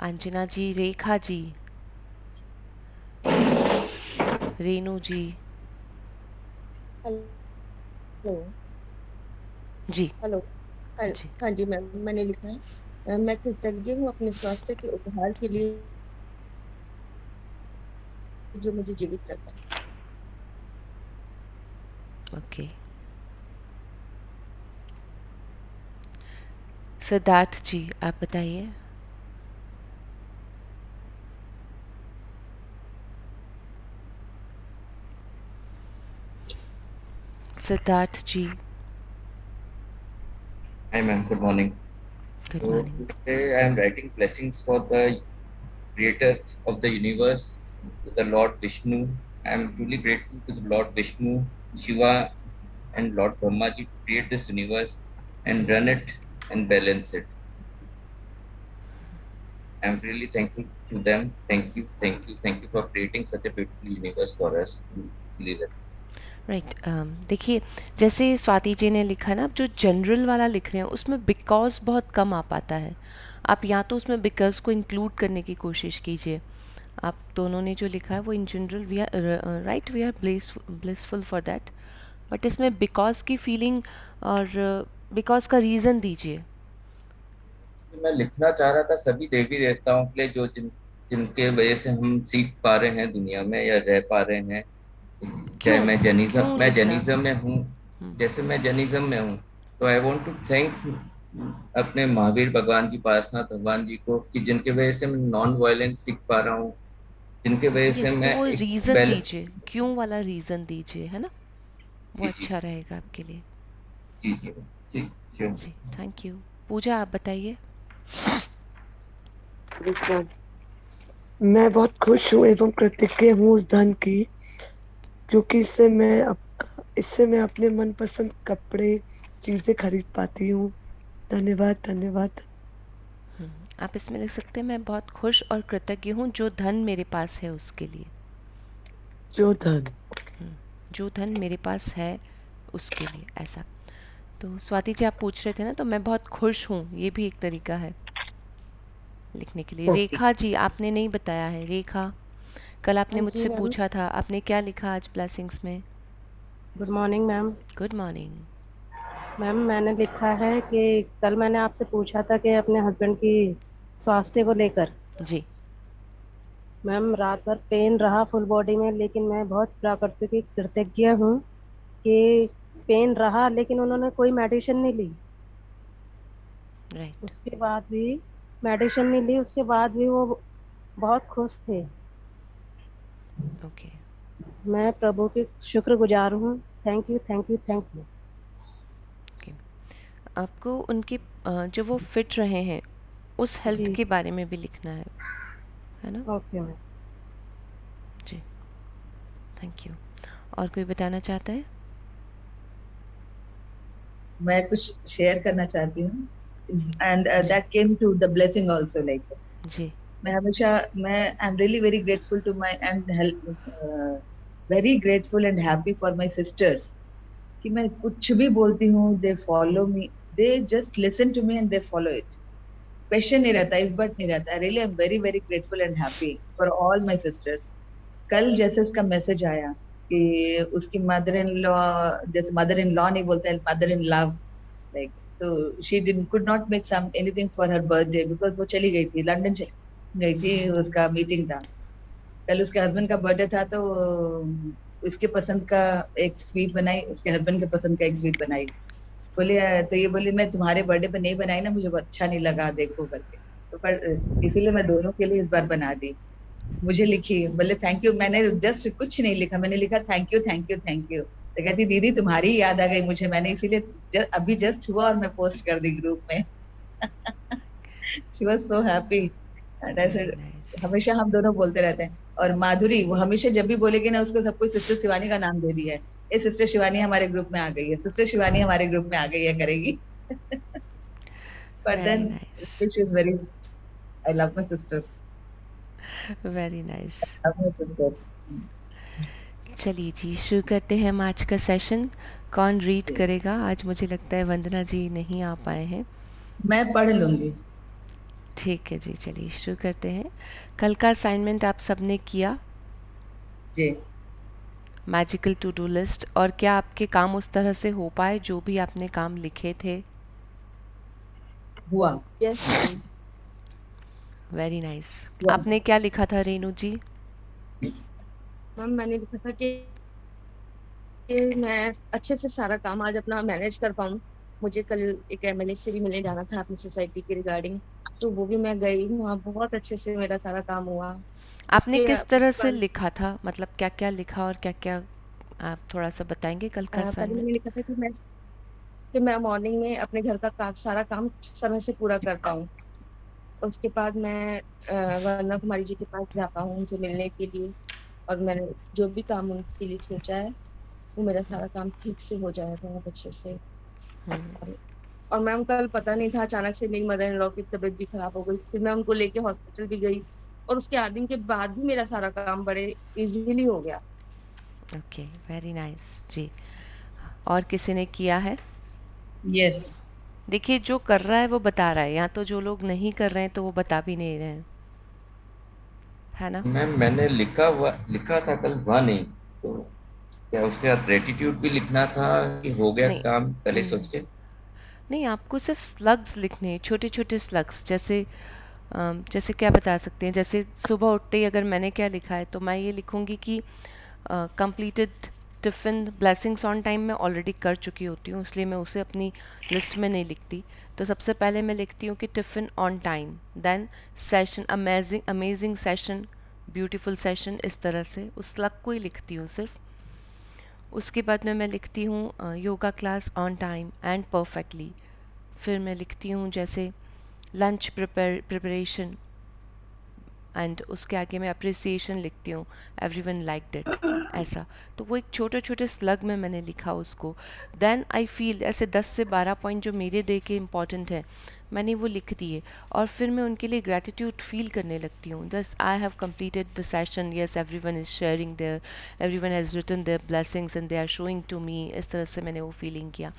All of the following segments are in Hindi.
अंजना जी, रेखा जी, रेनू जी। हेलो। जी। हेलो। हाँ। जी। हाँ जी मैम, मैंने लिखा है। मैं कृतज्ञ हूँ अपने स्वास्थ्य के उपहार के लिए जो मुझे जीवित रखा है। ओके। सिद्धार्थ जी, आप बताइए। सिद्धार्थ जी। Hi ma'am, good morning. Good So morning. today I am writing blessings for the creator of the universe, to the Lord Vishnu. I am truly grateful to the Lord Vishnu, Shiva, and Lord Brahma ji to create this universe and run it and balance it. I am really thankful to them. Thank you, thank you, thank you for creating such a beautiful universe for us to live in. Right. देखिए, जैसे स्वाति जी ने लिखा ना, आप जो जनरल वाला लिख रहे हैं उसमें बिकॉज बहुत कम आ पाता है। आप या तो उसमें बिकॉज को इंक्लूड करने की कोशिश कीजिए। आप दोनों ने जो लिखा है वो in general we are right, we are blissful for that, but इसमें बिकॉज की फीलिंग और बिकॉज का रीज़न दीजिए। मैं लिखना चाह रहा था सभी देवी देवताओं के लिए जो जिनके वजह से हम सीख पा रहे हैं दुनिया में या रह पा रहे हैं। चाहे क्यों क्यों मैं लिखना? जैनिज्म में हूँ। हम्म, जैसे मैं जैनिज्म में हूँ, तो आई वांट टू थैंक अपने महावीर भगवान जी, पार्शनाथ भगवान जी को, कि जिनके वजह से मैं नॉन वायलेंस सीख पा रहा हूँ, जिनके वजह से यस, तो मैं वो एक रीज़न बेल। दीजिए, क्यों वाला रीज़न दीजिए, है ना? वो जी जी अच्छा रहेगा आपके लिए। जी जी जी। श्योर। जी, थैंक यू। पूजा, आप बताइए। विक्रम, मैं बहुत खुश हूँ एवं कृतज्ञ हूँ उस धन की, क्योंकि इससे मैं अपने मनपसंद कपड़े, चीजें खरीद पाती हूँ। धन्यवाद, धन्यवाद। आप इसमें लिख सकते हैं, मैं बहुत खुश और कृतज्ञ हूँ जो धन मेरे पास है उसके लिए। जो धन। जो धन मेरे पास है उसके लिए, ऐसा। तो स्वाति जी, आप पूछ रहे थे ना, तो मैं बहुत खुश हूँ, ये भी एक तरीका है लिखने के लिए। ओके। रेखा जी, आपने नहीं बताया है। रेखा, कल आपने हाँ जी मुझसे मैम। पूछा था, आपने क्या लिखा आज ब्लेसिंग्स में? Good morning ma'am. Good morning. Ma'am मैंने लिखा है कि कल मैंने आपसे पूछा था कि अपने हस्बैंड की स्वास्थ्य को लेकर। जी। मैम रात भर पेन रहा फुल बॉडी में, लेकिन मैं बहुत प्रकृति की कृतज्ञ हूँ कि पेन रहा लेकिन उन्होंने कोई मेडिसिन नहीं ली। राइट। उसके बाद भी मेडिसिन नहीं ली, उसके बाद भी वो बहुत खुश थे। ओके। मैं प्रभु की शुक्रगुजार हूँ। Thank you, thank you, thank you. Okay. आपको उनके जो वो फिट रहे हैं उस हेल्थ जी। के बारे में भी लिखना है ना? Okay ma'am. जी, थैंक यू। और कोई बताना चाहता है? मैं कुछ शेयर करना चाहती हूँ। एंड जी। That came to the blessing also, like जी। मैं हमेशा, मैं I am really very grateful to my and help, very grateful and happy for my sisters, कि मैं कुछ भी बोलती हूँ they follow me, they just listen to me and they follow it. Question नहीं रहता, इफ बट नहीं रहता। Really I am very very grateful and happy for all my sisters. कल जैसे उसका मैसेज आया कि उसकी मदर इन लॉ, जैसे मदर इन लॉ नहीं बोलते, मदर इन लव, लाइक, तो she did could not make some anything for her birthday because वो चली गई थी, लंदन चली गई थी, उसका मीटिंग था। कल उसके हस्बैंड का बर्थडे था, तो उसके पसंद का एक स्वीट बनाई, उसके हस्बैंड के पसंद का एक स्वीट बनाई। बोले तो ये बोली मैं तुम्हारे बर्थडे पे नहीं बनाई ना, मुझे वो अच्छा नहीं लगा देखो करके, तो पर इसीलिए मैं दोनों के लिए इस बार बना दी। मुझे लिखी, बोले थैंक यू। मैंने जस्ट कुछ नहीं लिखा, मैंने लिखा thank you, thank you, thank you. तो कहती दीदी तुम्हारी याद आ गई मुझे, मैंने इसीलिए अभी जस्ट हुआ और मैं पोस्ट कर दी ग्रुप में। She was so happy. And I very said, nice. हमेशा हम दोनों बोलते रहते हैं। और माधुरी वो हमेशा जब भी बोलेगी ना, उसको सब कुछ सिस्टर शिवानी का नाम दे दिया है। ये सिस्टर शिवानी हमारे ग्रुप में आ गई है, सिस्टर शिवानी हमारे ग्रुप में आ गई है करेगी। But very then nice. She is very, I love my sisters, very nice. Love my sisters. चलिए जी, शुरू करते हैं हम आज का सेशन। कौन रीड जी, करेगा? आज मुझे लगता है वंदना जी नहीं आ पाए हैं। मैं पढ़ लूंगी। ठीक है जी, चलिए शुरू करते हैं। कल का असाइनमेंट आप सबने किया, जी मैजिकल टू डू लिस्ट, और क्या आपके काम उस तरह से हो पाए जो भी आपने काम लिखे थे? हुआ यस मैम। Very nice. हुआ आपने क्या लिखा था रेनू जी? मैम मैंने लिखा था कि मैं अच्छे से सारा काम आज अपना मैनेज कर पाऊँ। मुझे कल एक एमएलए से भी मिलने जाना था अपनी सोसाइटी के रिगार्डिंग, तो वो भी मैं गई, वहाँ बहुत अच्छे से मेरा सारा काम हुआ। आपने उसके किस तरह उसके से बाद लिखा था, मतलब क्या क्या लिखा और क्या क्या, आप थोड़ा सा बताएंगे कल का पहले असाइनमेंट? मैंने लिखा था कि मैं मॉर्निंग में अपने घर का सारा काम समय से पूरा कर पाऊँ। उसके बाद मैं वंदना कुमारी जी के पास जा पाऊँ उनसे मिलने के लिए, और मैंने जो भी काम उनके लिए सोचा है वो मेरा सारा काम ठीक से हो जाए बहुत अच्छे से। और मैम कल पता नहीं था, अचानक से मेरी मदर इन लॉ की तबीयत भी खराब हो गई, फिर मैं उनको लेके हॉस्पिटल भी गई, और उसके 8 दिन के बाद भी मेरा सारा काम बड़े इजीली हो गया। ओके, वेरी नाइस जी। और किसी ने किया है? यस देखिए, जो कर रहा है वो बता रहा है, या तो जो लोग नहीं कर रहे हैं तो वो बता भी नहीं रहे हैं, है ना? मैम मैंने लिखा था कल, हुआ नहीं, तो क्या उसके बाद ग्रेटिट्यूड भी लिखना था कि हो गया नहीं, काम पहले सोच के? नहीं, आपको सिर्फ स्लग्स लिखने हैं, छोटे छोटे स्लग्स। जैसे जैसे क्या बता सकते हैं, जैसे सुबह उठते ही अगर मैंने क्या लिखा है तो मैं ये लिखूंगी कि completed tiffin blessings on time मैं ऑलरेडी कर चुकी होती हूँ, इसलिए मैं उसे अपनी लिस्ट में नहीं लिखती। तो सबसे पहले मैं लिखती हूँ कि tiffin on time, then session amazing amazing session, beautiful session, इस तरह से उस स्लग को ही लिखती हूँ सिर्फ। उसके बाद में मैं लिखती हूँ yoga class on time and perfectly. फिर मैं लिखती हूँ जैसे लंच प्रिपरेशन, एंड उसके आगे मैं अप्रिसिएशन लिखती हूँ, एवरीवन लाइक्ड इट, ऐसा। तो वो एक छोटे छोटे स्लग में मैंने लिखा उसको। देन आई फील ऐसे 10 से 12 पॉइंट जो मेरे डे के इम्पॉर्टेंट है मैंने वो लिख दिए, और फिर मैं उनके लिए ग्रैटिट्यूड फील करने लगती हूँ। Thus I have completed the session, yes everyone is sharing there, everyone has written their blessings and they are showing to me, इस तरह से मैंने वो फीलिंग किया।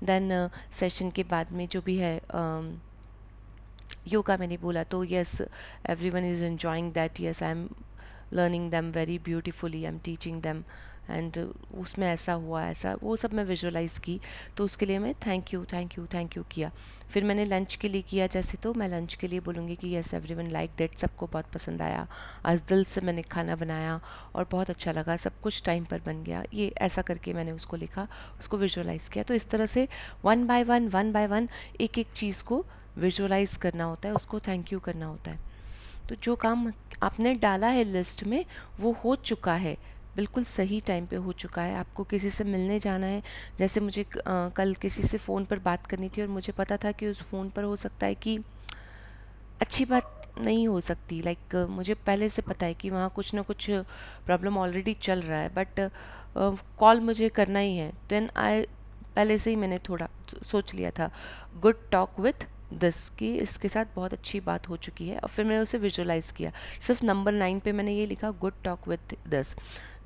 देन सेशन के बाद में जो भी है योगा मैंने बोला, तो yes everyone is enjoying that, yes I am learning them very beautifully, I am teaching them, and उसमें ऐसा हुआ, ऐसा वो सब मैं विजुअलाइज़ की। तो उसके लिए मैं thank you thank you thank you किया। फिर मैंने लंच के लिए किया, जैसे तो मैं लंच के लिए बोलूँगी कि यस एवरीवन लाइक दैट, सबको बहुत पसंद आया, आज दिल से मैंने खाना बनाया और बहुत अच्छा लगा, सब कुछ टाइम पर बन गया, ये ऐसा करके मैंने उसको लिखा, उसको विजुअलाइज़ किया। तो इस तरह से वन बाय वन एक एक चीज़ को विजुअलाइज करना होता है, उसको थैंक यू करना होता है। तो जो काम आपने डाला है लिस्ट में वो हो चुका है, बिल्कुल सही टाइम पे हो चुका है। आपको किसी से मिलने जाना है, जैसे मुझे कल किसी से फ़ोन पर बात करनी थी और मुझे पता था कि उस फ़ोन पर हो सकता है कि अच्छी बात नहीं हो सकती, लाइक मुझे पहले से पता है कि वहाँ कुछ ना कुछ प्रॉब्लम ऑलरेडी चल रहा है, बट कॉल मुझे करना ही है। देन आई पहले से ही मैंने थोड़ा सोच लिया था, गुड टॉक विथ दिस, कि इसके साथ बहुत अच्छी बात हो चुकी है, और फिर मैंने उसे विजुअलाइज़ किया। सिर्फ नंबर 9 पे मैंने ये लिखा गुड टॉक विथ दिस,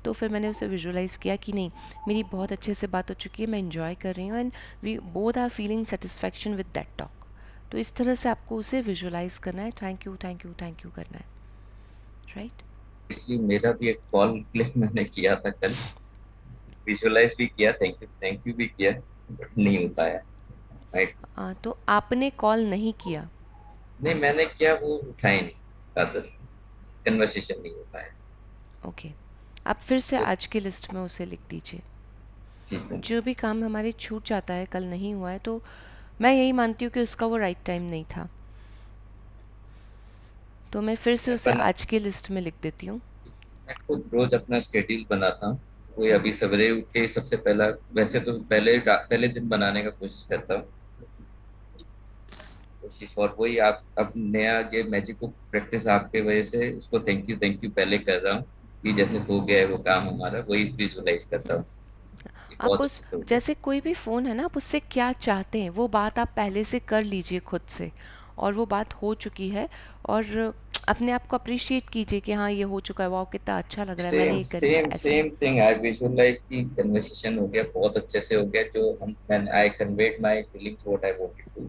तो फिर मैंने उसे विजुअलाइज़ किया कि नहीं, मेरी बहुत अच्छे से बात हो चुकी है, मैं इन्जॉय कर रही हूँ, and we both are feeling satisfaction with that talk. तो इस तरह से आपको उसे विजुअलाइज करना है, thank you thank you thank you करना है, राइट? इसलिए मेरा भी एक कॉल प्ले मैंने किया था कल, विजुअलाइज भी किया, थैंक यू भी किया, बट नहीं हो पाया। राइट। तो आपने कॉल नहीं किया? नहीं, मैंने किया, वो उठाए नहीं, rather कन्वर्सेशन नहीं हो पाया। ओके, आप फिर से तो आज की लिस्ट में उसे लिख दीजिए। जी मैम। जो भी काम हमारे छूट जाता है, कल नहीं हुआ है, तो मैं यही मानती हूँ कि उसका वो राइट टाइम नहीं था, तो मैं फिर से उसे बना आज की लिस्ट में लिख देती हूँ। मैं खुद रोज अपना स्केड्यूल बनाता हूँ, वही अभी सवेरे उठ के सबसे पहला, वैसे तो पहले दिन बनाने का कोशिश करता हूँ, कोशिश, और वही आप अब नया ये मैजिक को प्रैक्टिस आपके वजह से उसको थैंक यू पहले कर रहा हूँ, कि जैसे हो गया है वो काम हमारा, वही विजुअलाइज करता हूँ, ये आप बहुत उस अच्छे से हो गया। जैसे कोई भी फ़ोन है ना, आप उससे क्या चाहते हैं वो बात आप पहले से कर लीजिए खुद से, और वो बात हो चुकी है, और अपने आप को अप्रिशिएट कीजिए कि हाँ ये हो चुका है, वाह कितना अच्छा लग रहा है, मैंने सेम ये कर लिया, सेम ऐसा। सेम थिंग, आई विजुअलाइज की कन्वर्सेशन हो गया, बहुत अच्छे से हो गया, जो हम I conveyed my feelings what I wanted to.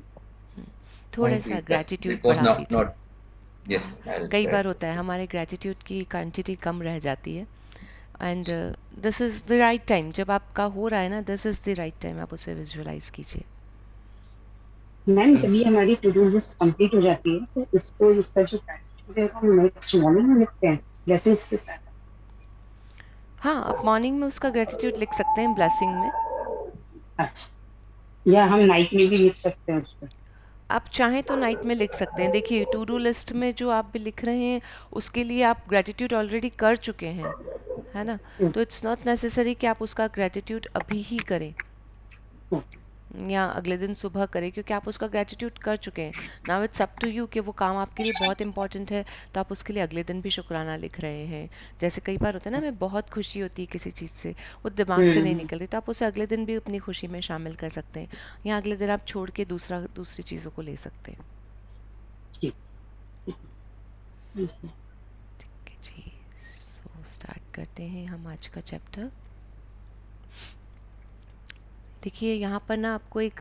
थोड़ा point सा is that gratitude it was बढ़ा not दीजिए। not yes, ma'am, I'll कई try बार to होता है speak. हमारे ग्रैटिट्यूड की क्वांटिटी कम रह जाती है, and this is the right time, जब आपका हो रहा है ना, this is the right time, आप उसे विजुअलाइज कीजिए। मैम जब ये हमारी टू डू लिस्ट कंप्लीट हो जाती है तो इसको, इसका जो gratitude है वो हम नेक्स्ट मॉर्निंग में लिखते हैं ब्लेसिंग्स के साथ। हाँ, आप मॉर्निंग में उसका ग्रैटिट्यूड लिख सकते हैं ब्लेसिंग में। अच्छा, या हम नाइट में भी लिख सकते हैं उसको। आप चाहें तो नाइट में लिख सकते हैं। देखिए, टू डू लिस्ट में जो आप भी लिख रहे हैं उसके लिए आप ग्रैटिट्यूड ऑलरेडी कर चुके हैं, है ना? तो इट्स नॉट नेसेसरी कि आप उसका ग्रैटिट्यूड अभी ही करें या अगले दिन सुबह करें, क्योंकि आप उसका ग्रैटिट्यूड कर चुके हैं। Now it's up to you कि वो काम आपके लिए बहुत इंपॉर्टेंट है तो आप उसके लिए अगले दिन भी शुक्राना लिख रहे हैं। जैसे कई बार होता है ना, हमें बहुत खुशी होती है किसी चीज़ से, वो दिमाग से नहीं निकल रही, तो आप उसे अगले दिन भी अपनी खुशी में शामिल कर सकते हैं, या अगले दिन आप छोड़ के दूसरी चीज़ों को ले सकते हैं। ठीक ठीक है जी, सो स्टार्ट करते हैं हम आज का चैप्टर। देखिए, यहाँ पर ना आपको एक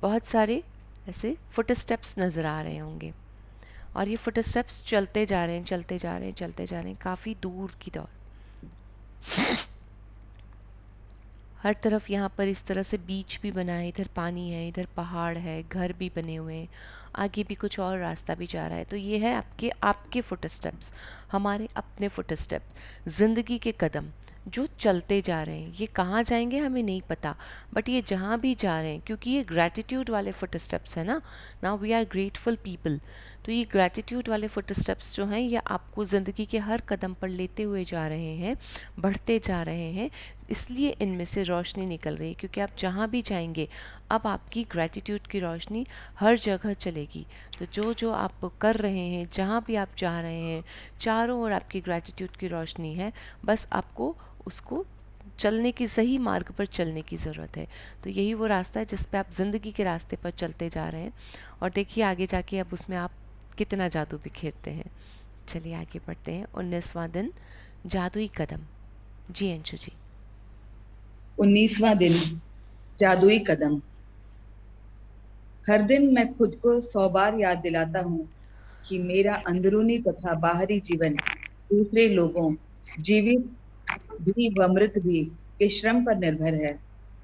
बहुत सारे ऐसे फुट स्टेप्स नज़र आ रहे होंगे, और ये फुट स्टेप्स चलते जा रहे हैं, चलते जा रहे हैं, चलते जा रहे हैं काफ़ी दूर की तरफ। हर तरफ यहाँ पर इस तरह से बीच भी बना है, इधर पानी है, इधर पहाड़ है, घर भी बने हुए हैं, आगे भी कुछ और रास्ता भी जा रहा है। तो ये है आपके फुट स्टेप्स, हमारे अपने फुट स्टेप, ज़िंदगी के कदम जो चलते जा रहे हैं। ये कहाँ जाएंगे हमें नहीं पता, बट ये जहाँ भी जा रहे हैं, क्योंकि ये ग्रैटिट्यूड वाले फुट स्टेप्स है ना, now we are grateful people, तो ये ग्रैटिट्यूड वाले फुट स्टेप्स जो हैं ये आपको ज़िंदगी के हर कदम पर लेते हुए जा रहे हैं, बढ़ते जा रहे हैं। इसलिए इनमें से रोशनी निकल रही है, क्योंकि आप जहाँ भी जाएंगे अब आपकी ग्रैटिट्यूड की रोशनी हर जगह चलेगी। तो जो जो आप कर रहे हैं, जहाँ भी आप जा रहे हैं, चारों ओर आपकी ग्रैटिट्यूड की रोशनी है, बस आपको उसको चलने की, सही मार्ग पर चलने की ज़रूरत है। तो यही वो रास्ता है जिस पे आप ज़िंदगी के रास्ते पर चलते जा रहे हैं, और देखिए आगे जाके अब उसमें आप कितना जादू बिखेरते हैं। चलिए आगे बढ़ते हैं। 19वां दिन, जादुई कदम। जी अंशु जी। 19वां दिन, जादुई कदम। हर दिन मैं खुद को 100 बार याद दिलाता हूँ कि मेरा अंदरूनी तथा बाहरी जीवन दूसरे लोगों, जीवित भी व मृत भी, के श्रम पर निर्भर है,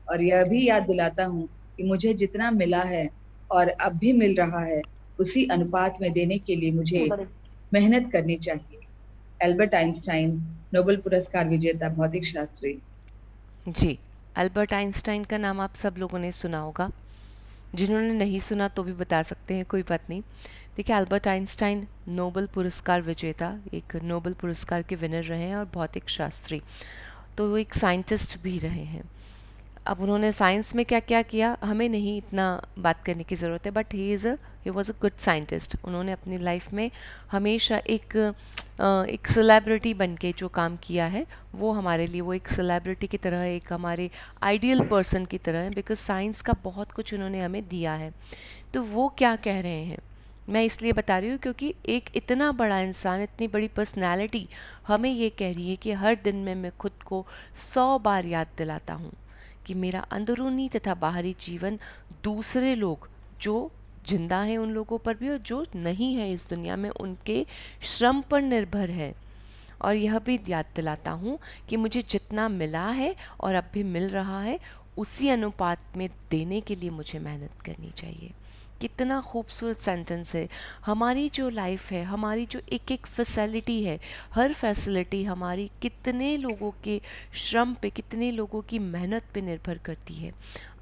और यह भी याद दिलाता हूँ कि मुझे जितना मिला है और अब भी मिल रहा है उसी अनुपात में देने के लिए मुझे मेहनत करनी चाहिए। एल्बर्ट आइंस्टाइन, नोबेल पुरस्कार विजेता भौतिक शास्त्री। जी, अल्बर्ट आइंस्टाइन का नाम आप सब लोगों ने सुना होगा, जिन्होंने नहीं सुना तो भी बता सकते हैं, कोई बात नहीं। देखिए, अल्बर्ट आइंस्टाइन नोबेल पुरस्कार विजेता, एक नोबेल पुरस्कार के विनर रहे हैं और भौतिक शास्त्री, तो वो एक साइंटिस्ट भी रहे हैं। अब उन्होंने साइंस में क्या क्या किया हमें नहीं इतना बात करने की ज़रूरत है, but he was a good scientist. उन्होंने अपनी लाइफ में हमेशा एक सेलिब्रिटी बन के जो काम किया है वो हमारे लिए, वो एक सेलिब्रिटी की तरह, एक हमारे आइडियल पर्सन की तरह है, बिकॉज साइंस का बहुत कुछ उन्होंने हमें दिया है। तो वो क्या कह रहे हैं मैं इसलिए बता रही हूँ क्योंकि एक इतना बड़ा इंसान, इतनी बड़ी पर्सनैलिटी हमें ये कह रही है कि हर दिन में मैं खुद को 100 बार याद दिलाता हूँ कि मेरा अंदरूनी तथा बाहरी जीवन दूसरे लोग जो जिंदा हैं उन लोगों पर भी, और जो नहीं है इस दुनिया में उनके श्रम पर निर्भर है। और यह भी याद दिलाता हूँ कि मुझे जितना मिला है और अब भी मिल रहा है उसी अनुपात में देने के लिए मुझे मेहनत करनी चाहिए। कितना खूबसूरत सेंटेंस है। हमारी जो लाइफ है, हमारी जो एक एक फैसिलिटी है, हर फैसिलिटी हमारी कितने लोगों के श्रम पे, कितने लोगों की मेहनत पे निर्भर करती है।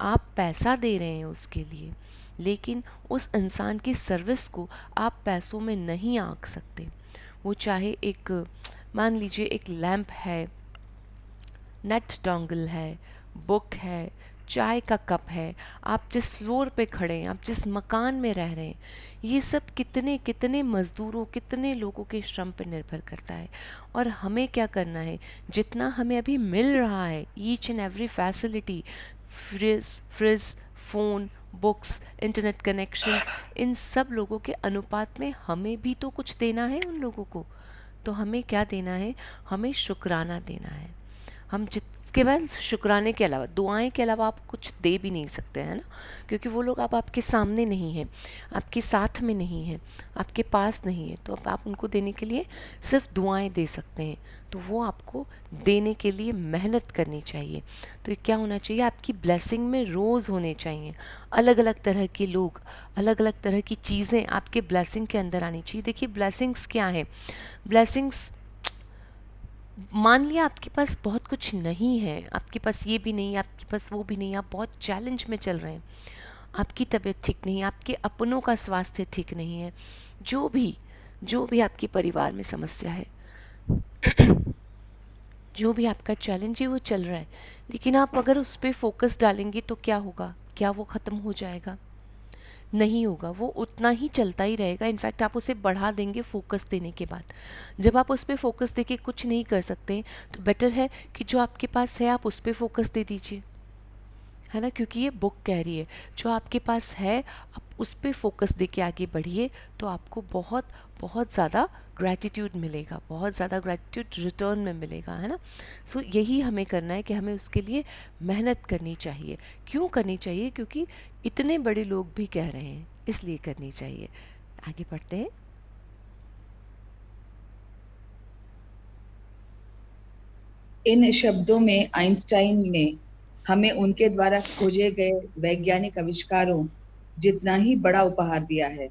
आप पैसा दे रहे हैं उसके लिए, लेकिन उस इंसान की सर्विस को आप पैसों में नहीं आंक सकते। वो चाहे एक, मान लीजिए एक लैंप है, नेट डोंगल है, बुक है, चाय का कप है, आप जिस फ्लोर पे खड़े हैं, आप जिस मकान में रह रहे हैं, ये सब कितने कितने मज़दूरों, कितने लोगों के श्रम पर निर्भर करता है। और हमें क्या करना है, जितना हमें अभी मिल रहा है, each and every facility, fridge, phone, books, internet connection, इन सब लोगों के अनुपात में हमें भी तो कुछ देना है उन लोगों को। तो हमें क्या देना है, हमें शुक्राना देना है। हम केवल शुक्राने के अलावा, दुआएं के अलावा आप कुछ दे भी नहीं सकते हैं ना, क्योंकि वो लोग अब आपके सामने नहीं हैं, आपके साथ में नहीं हैं, आपके पास नहीं है, तो अब आप उनको देने के लिए सिर्फ दुआएं दे सकते हैं। तो वो आपको देने के लिए मेहनत करनी चाहिए। तो ये क्या होना चाहिए, आपकी ब्लेसिंग में रोज़ होने चाहिए, अलग अलग तरह के लोग, अलग अलग तरह की चीज़ें आपके ब्लेसिंग के अंदर आनी चाहिए। देखिए ब्लेसिंग्स क्या है, ब्लेसिंग्स, मान लिया आपके पास बहुत कुछ नहीं है, आपके पास ये भी नहीं, आपके पास वो भी नहीं, आप बहुत चैलेंज में चल रहे हैं, आपकी तबीयत ठीक नहीं है, आपके अपनों का स्वास्थ्य ठीक नहीं है, जो भी आपके परिवार में समस्या है, जो भी आपका चैलेंज है वो चल रहा है, लेकिन आप अगर उस पर फोकस डालेंगे तो क्या होगा, क्या वो ख़त्म हो जाएगा? नहीं होगा, वो उतना ही चलता ही रहेगा। इनफैक्ट आप उसे बढ़ा देंगे फोकस देने के बाद। जब आप उस पर फोकस दे के कुछ नहीं कर सकते, तो बेटर है कि जो आपके पास है आप उस पर फोकस दे दीजिए, है ना, क्योंकि ये बुक कह रही है जो आपके पास है आप उस पर फोकस दे के आगे बढ़िए, तो आपको बहुत बहुत ज़्यादा ग्रैटिट्यूड मिलेगा, बहुत ज़्यादा ग्रैटिट्यूड रिटर्न में मिलेगा, है ना। सो यही हमें करना है कि हमें उसके लिए मेहनत करनी चाहिए। क्यों करनी चाहिए? क्योंकि इतने बड़े लोग भी कह रहे हैं, इसलिए करनी चाहिए। आगे बढ़ते हैं। इन शब्दों में आइंस्टाइन ने हमें उनके द्वारा खोजे गए वैज्ञानिक आविष्कारों जितना ही बड़ा उपहार दिया है,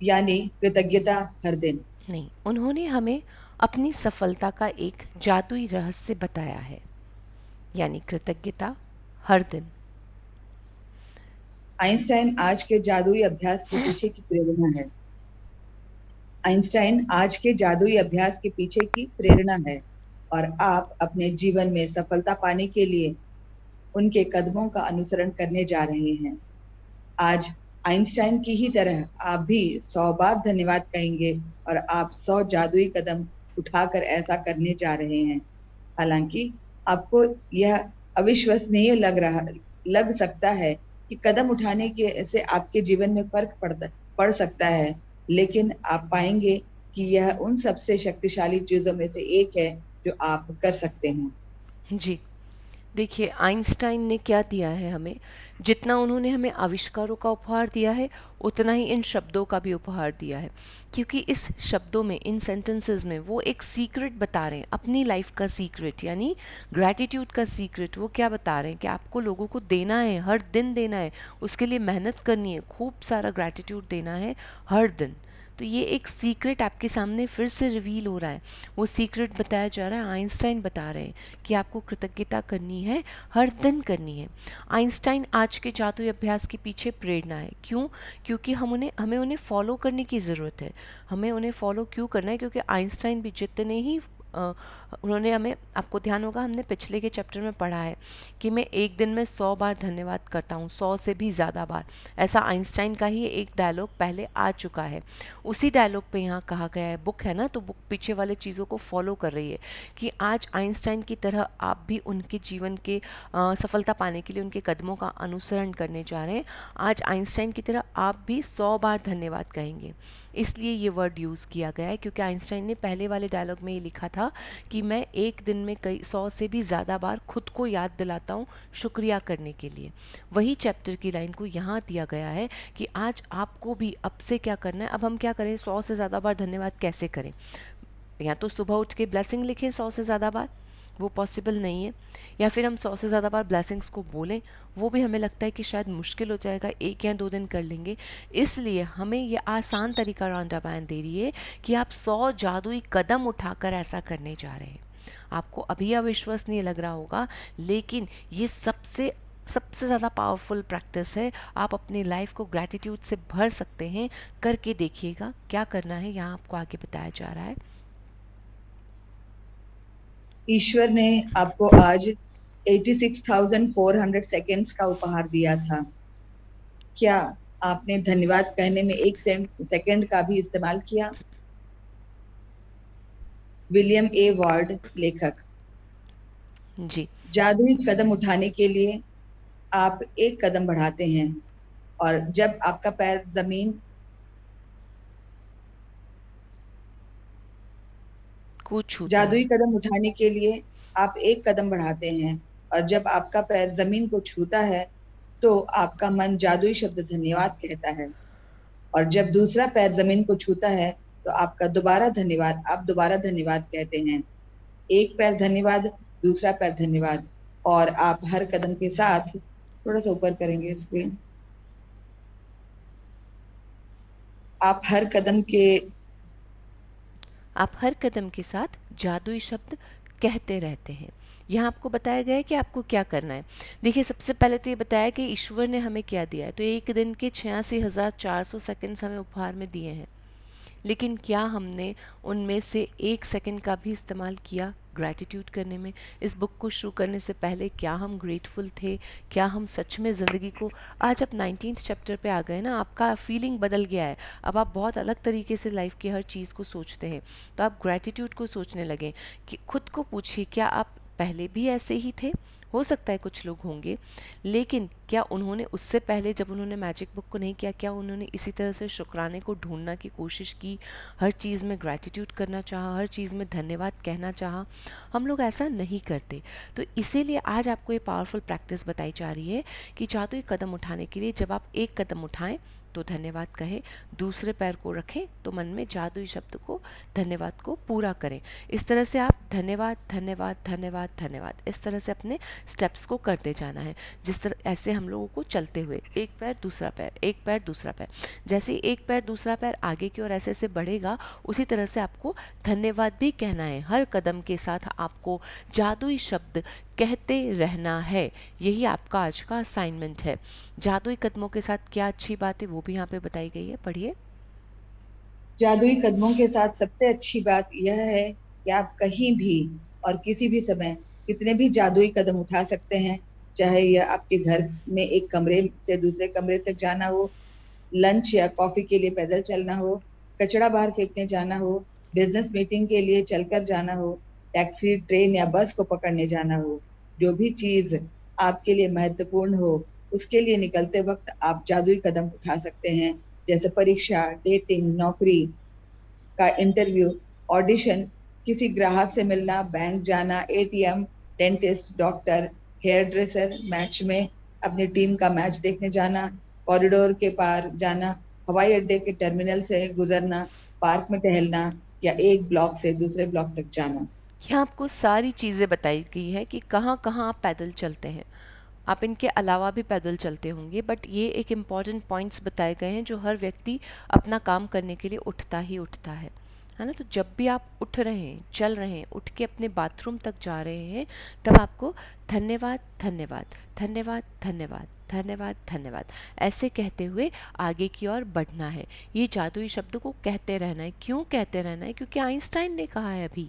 यानी कृतज्ञता हर दिन। नहीं, उन्होंने हमें अपनी सफलता का एक जादुई रहस्य बताया है, यानी कृतज्ञता हर दिन। आइंस्टाइन आज के जादुई अभ्यास के पीछे की प्रेरणा है। आइंस्टाइन आज के जादुई अभ्यास के पीछे की प्रेरणा है, और आप अपने जीवन में सफलता पाने के लिए उनके कदमों का अनुसरण करने जा रहे हैं। आज आइंस्टाइन की ही तरह आप भी 100 बार धन्यवाद कहेंगे, और आप 100 जादुई कदम उठाकर ऐसा करने जा रहे हैं। हालांकि आपको यह अविश्वसनीय लग सकता है कि कदम उठाने के से आपके जीवन में फर्क पड़ सकता है, लेकिन आप पाएंगे कि यह उन सबसे शक्तिशाली चीजों में से एक है जो आप कर सकते हैं। जी, देखिए आइंस्टाइन ने क्या दिया है हमें, जितना उन्होंने हमें आविष्कारों का उपहार दिया है, उतना ही इन शब्दों का भी उपहार दिया है। क्योंकि इस शब्दों में, इन सेंटेंसेस में वो एक सीक्रेट बता रहे हैं, अपनी लाइफ का सीक्रेट, यानी ग्रैटिट्यूड का सीक्रेट। वो क्या बता रहे हैं कि आपको लोगों को देना है, हर दिन देना है, उसके लिए मेहनत करनी है, खूब सारा ग्रैटिट्यूड देना है हर दिन। तो ये एक सीक्रेट आपके सामने फिर से रिवील हो रहा है। वो सीक्रेट बताया जा रहा है, आइंस्टाइन बता रहे हैं कि आपको कृतज्ञता करनी है, हर दिन करनी है। आइंस्टाइन आज के जादुई अभ्यास के पीछे प्रेरणा है। क्यों? क्योंकि हमें उन्हें फॉलो करने की ज़रूरत है। हमें उन्हें फॉलो क्यों करना है? क्योंकि आइंस्टाइन भी जितने ही उन्होंने हमें, आपको ध्यान होगा हमने पिछले के चैप्टर में पढ़ा है कि मैं एक दिन में 100 बार धन्यवाद करता हूँ, 100 से भी ज़्यादा बार। ऐसा आइंस्टाइन का ही एक डायलॉग पहले आ चुका है। उसी डायलॉग पे यहाँ कहा गया है, बुक है ना, तो बुक पीछे वाले चीज़ों को फॉलो कर रही है कि आज आइंस्टाइन की तरह आप भी उनके जीवन के सफलता पाने के लिए उनके कदमों का अनुसरण करने जा रहे हैं। आज आइंस्टाइन की तरह आप भी 100 बार धन्यवाद कहेंगे। इसलिए ये वर्ड यूज़ किया गया है, क्योंकि आइंस्टाइन ने पहले वाले डायलॉग में ये लिखा था कि मैं एक दिन में कई 100 से भी ज़्यादा बार खुद को याद दिलाता हूँ शुक्रिया करने के लिए। वही चैप्टर की लाइन को यहाँ दिया गया है कि आज आपको भी अब से क्या करना है। अब हम क्या करें, 100 से ज़्यादा बार धन्यवाद कैसे करें? या तो सुबह उठ के ब्लेसिंग लिखें 100 से ज़्यादा बार, वो पॉसिबल नहीं है, या फिर हम 100 से ज़्यादा बार ब्लेसिंग्स को बोलें, वो भी हमें लगता है कि शायद मुश्किल हो जाएगा, 1 या 2 दिन कर लेंगे। इसलिए हमें ये आसान तरीका रांडा बैन दे रही है कि आप 100 जादुई कदम उठाकर ऐसा करने जा रहे हैं। आपको अभी अविश्वसनीय लग रहा होगा, लेकिन ये सबसे सबसे ज़्यादा पावरफुल प्रैक्टिस है। आप अपनी लाइफ को ग्रैटिट्यूड से भर सकते हैं। करके देखिएगा क्या करना है, यहाँ आपको आगे बताया जा रहा है। ईश्वर ने आपको आज 86,400 सेकेंड्स का उपहार दिया था। क्या आपने धन्यवाद कहने में 1 सेकंड का भी इस्तेमाल किया? विलियम ए वार्ड, लेखक। जी, जादुई कदम उठाने के लिए आप एक कदम बढ़ाते हैं, और जब आपका पैर जमीन को छूता जादुई है। कदम उठाने के लिए आप एक कदम बढ़ाते हैं, और जब आपका पैर जमीन को छूता है तो आपका मन जादुई शब्द धन्यवाद कहता है, और जब दूसरा पैर जमीन को छूता है तो आप दोबारा धन्यवाद कहते हैं। एक पैर धन्यवाद, दूसरा पैर धन्यवाद, और आप हर कदम के साथ, थोड़ा सा ऊपर करेंगे स्क्रीन, आप हर कदम के साथ जादुई शब्द कहते रहते हैं। यहाँ आपको बताया गया है कि आपको क्या करना है। देखिए, सबसे पहले तो ये बताया कि ईश्वर ने हमें क्या दिया है। तो एक दिन के 86,400 सेकंड्स हमें उपहार में दिए हैं, लेकिन क्या हमने उनमें से 1 सेकंड का भी इस्तेमाल किया ग्रैटिट्यूड करने में? इस बुक को शुरू करने से पहले क्या हम ग्रेटफुल थे? क्या हम सच में ज़िंदगी को, आज आप 19th चैप्टर पे आ गए ना, आपका फीलिंग बदल गया है। अब आप बहुत अलग तरीके से लाइफ की हर चीज़ को सोचते हैं। तो आप ग्रैटिट्यूड को सोचने लगें कि खुद को पूछिए, क्या आप पहले भी ऐसे ही थे? हो सकता है कुछ लोग होंगे, लेकिन क्या उन्होंने उससे पहले, जब उन्होंने मैजिक बुक को नहीं किया, क्या उन्होंने इसी तरह से शुक्राने को ढूंढना की कोशिश की, हर चीज़ में ग्रैटिट्यूड करना चाहा, हर चीज़ में धन्यवाद कहना चाहा? हम लोग ऐसा नहीं करते। तो इसीलिए आज आपको ये पावरफुल प्रैक्टिस बताई जा रही है कि जादुई कदम उठाने के लिए जब आप एक कदम उठाएं तो धन्यवाद कहें, दूसरे पैर को रखें तो मन में जादुई शब्द को, धन्यवाद को पूरा करें। इस तरह से आप धन्यवाद धन्यवाद धन्यवाद धन्यवाद इस तरह से अपने स्टेप्स को करते जाना है। जिस तरह ऐसे हम लोगों को चलते हुए एक पैर दूसरा पैर, एक पैर दूसरा पैर, जैसे ही एक पैर दूसरा पैर आगे की ओर ऐसे ऐसे बढ़ेगा, उसी तरह से आपको धन्यवाद भी कहना है। हर कदम के साथ आपको जादुई शब्द कहते रहना है। यही आपका आज का असाइनमेंट है। जादुई कदमों के साथ क्या अच्छी बात है वो भी यहाँ पे बताई गई है, पढ़िए। जादुई कदमों के साथ सबसे अच्छी बात यह है कि आप कहीं भी और किसी भी समय कितने भी जादुई कदम उठा सकते हैं, चाहे यह आपके घर में एक कमरे से दूसरे कमरे तक जाना हो, लंच या कॉफी के लिए पैदल चलना हो, कचरा बाहर फेंकने जाना हो, बिजनेस मीटिंग के लिए चलकर जाना हो, टैक्सी, ट्रेन या बस को पकड़ने जाना हो। जो भी चीज आपके लिए महत्वपूर्ण हो, उसके लिए निकलते वक्त आप जादुई कदम उठा सकते हैं, जैसे परीक्षा, डेटिंग, नौकरी का इंटरव्यू, ऑडिशन, किसी ग्राहक से मिलना, बैंक जाना, ATM, dentist, doctor, hairdresser, match में अपनी टीम का मैच देखने जाना, कॉरिडोर के पार जाना, हवाई अड्डे के टर्मिनल से गुजरना, पार्क में टहलना, या एक ब्लॉक से दूसरे ब्लॉक तक जाना। यहाँ आपको सारी चीज़ें बताई गई है कि कहाँ कहाँ आप पैदल चलते हैं। आप इनके अलावा भी पैदल चलते होंगे, बट ये एक इम्पॉर्टेंट पॉइंट्स बताए गए हैं जो हर व्यक्ति अपना काम करने के लिए उठता ही उठता है ना। तो जब भी आप उठ रहे हैं, चल रहे हैं, उठ के अपने बाथरूम तक जा रहे हैं, तब आपको धन्यवाद धन्यवाद धन्यवाद धन्यवाद धन्यवाद धन्यवाद ऐसे कहते हुए आगे की ओर बढ़ना है। ये जादुई शब्द को कहते रहना है। क्यों कहते रहना है? क्योंकि आइंस्टाइन ने कहा है अभी,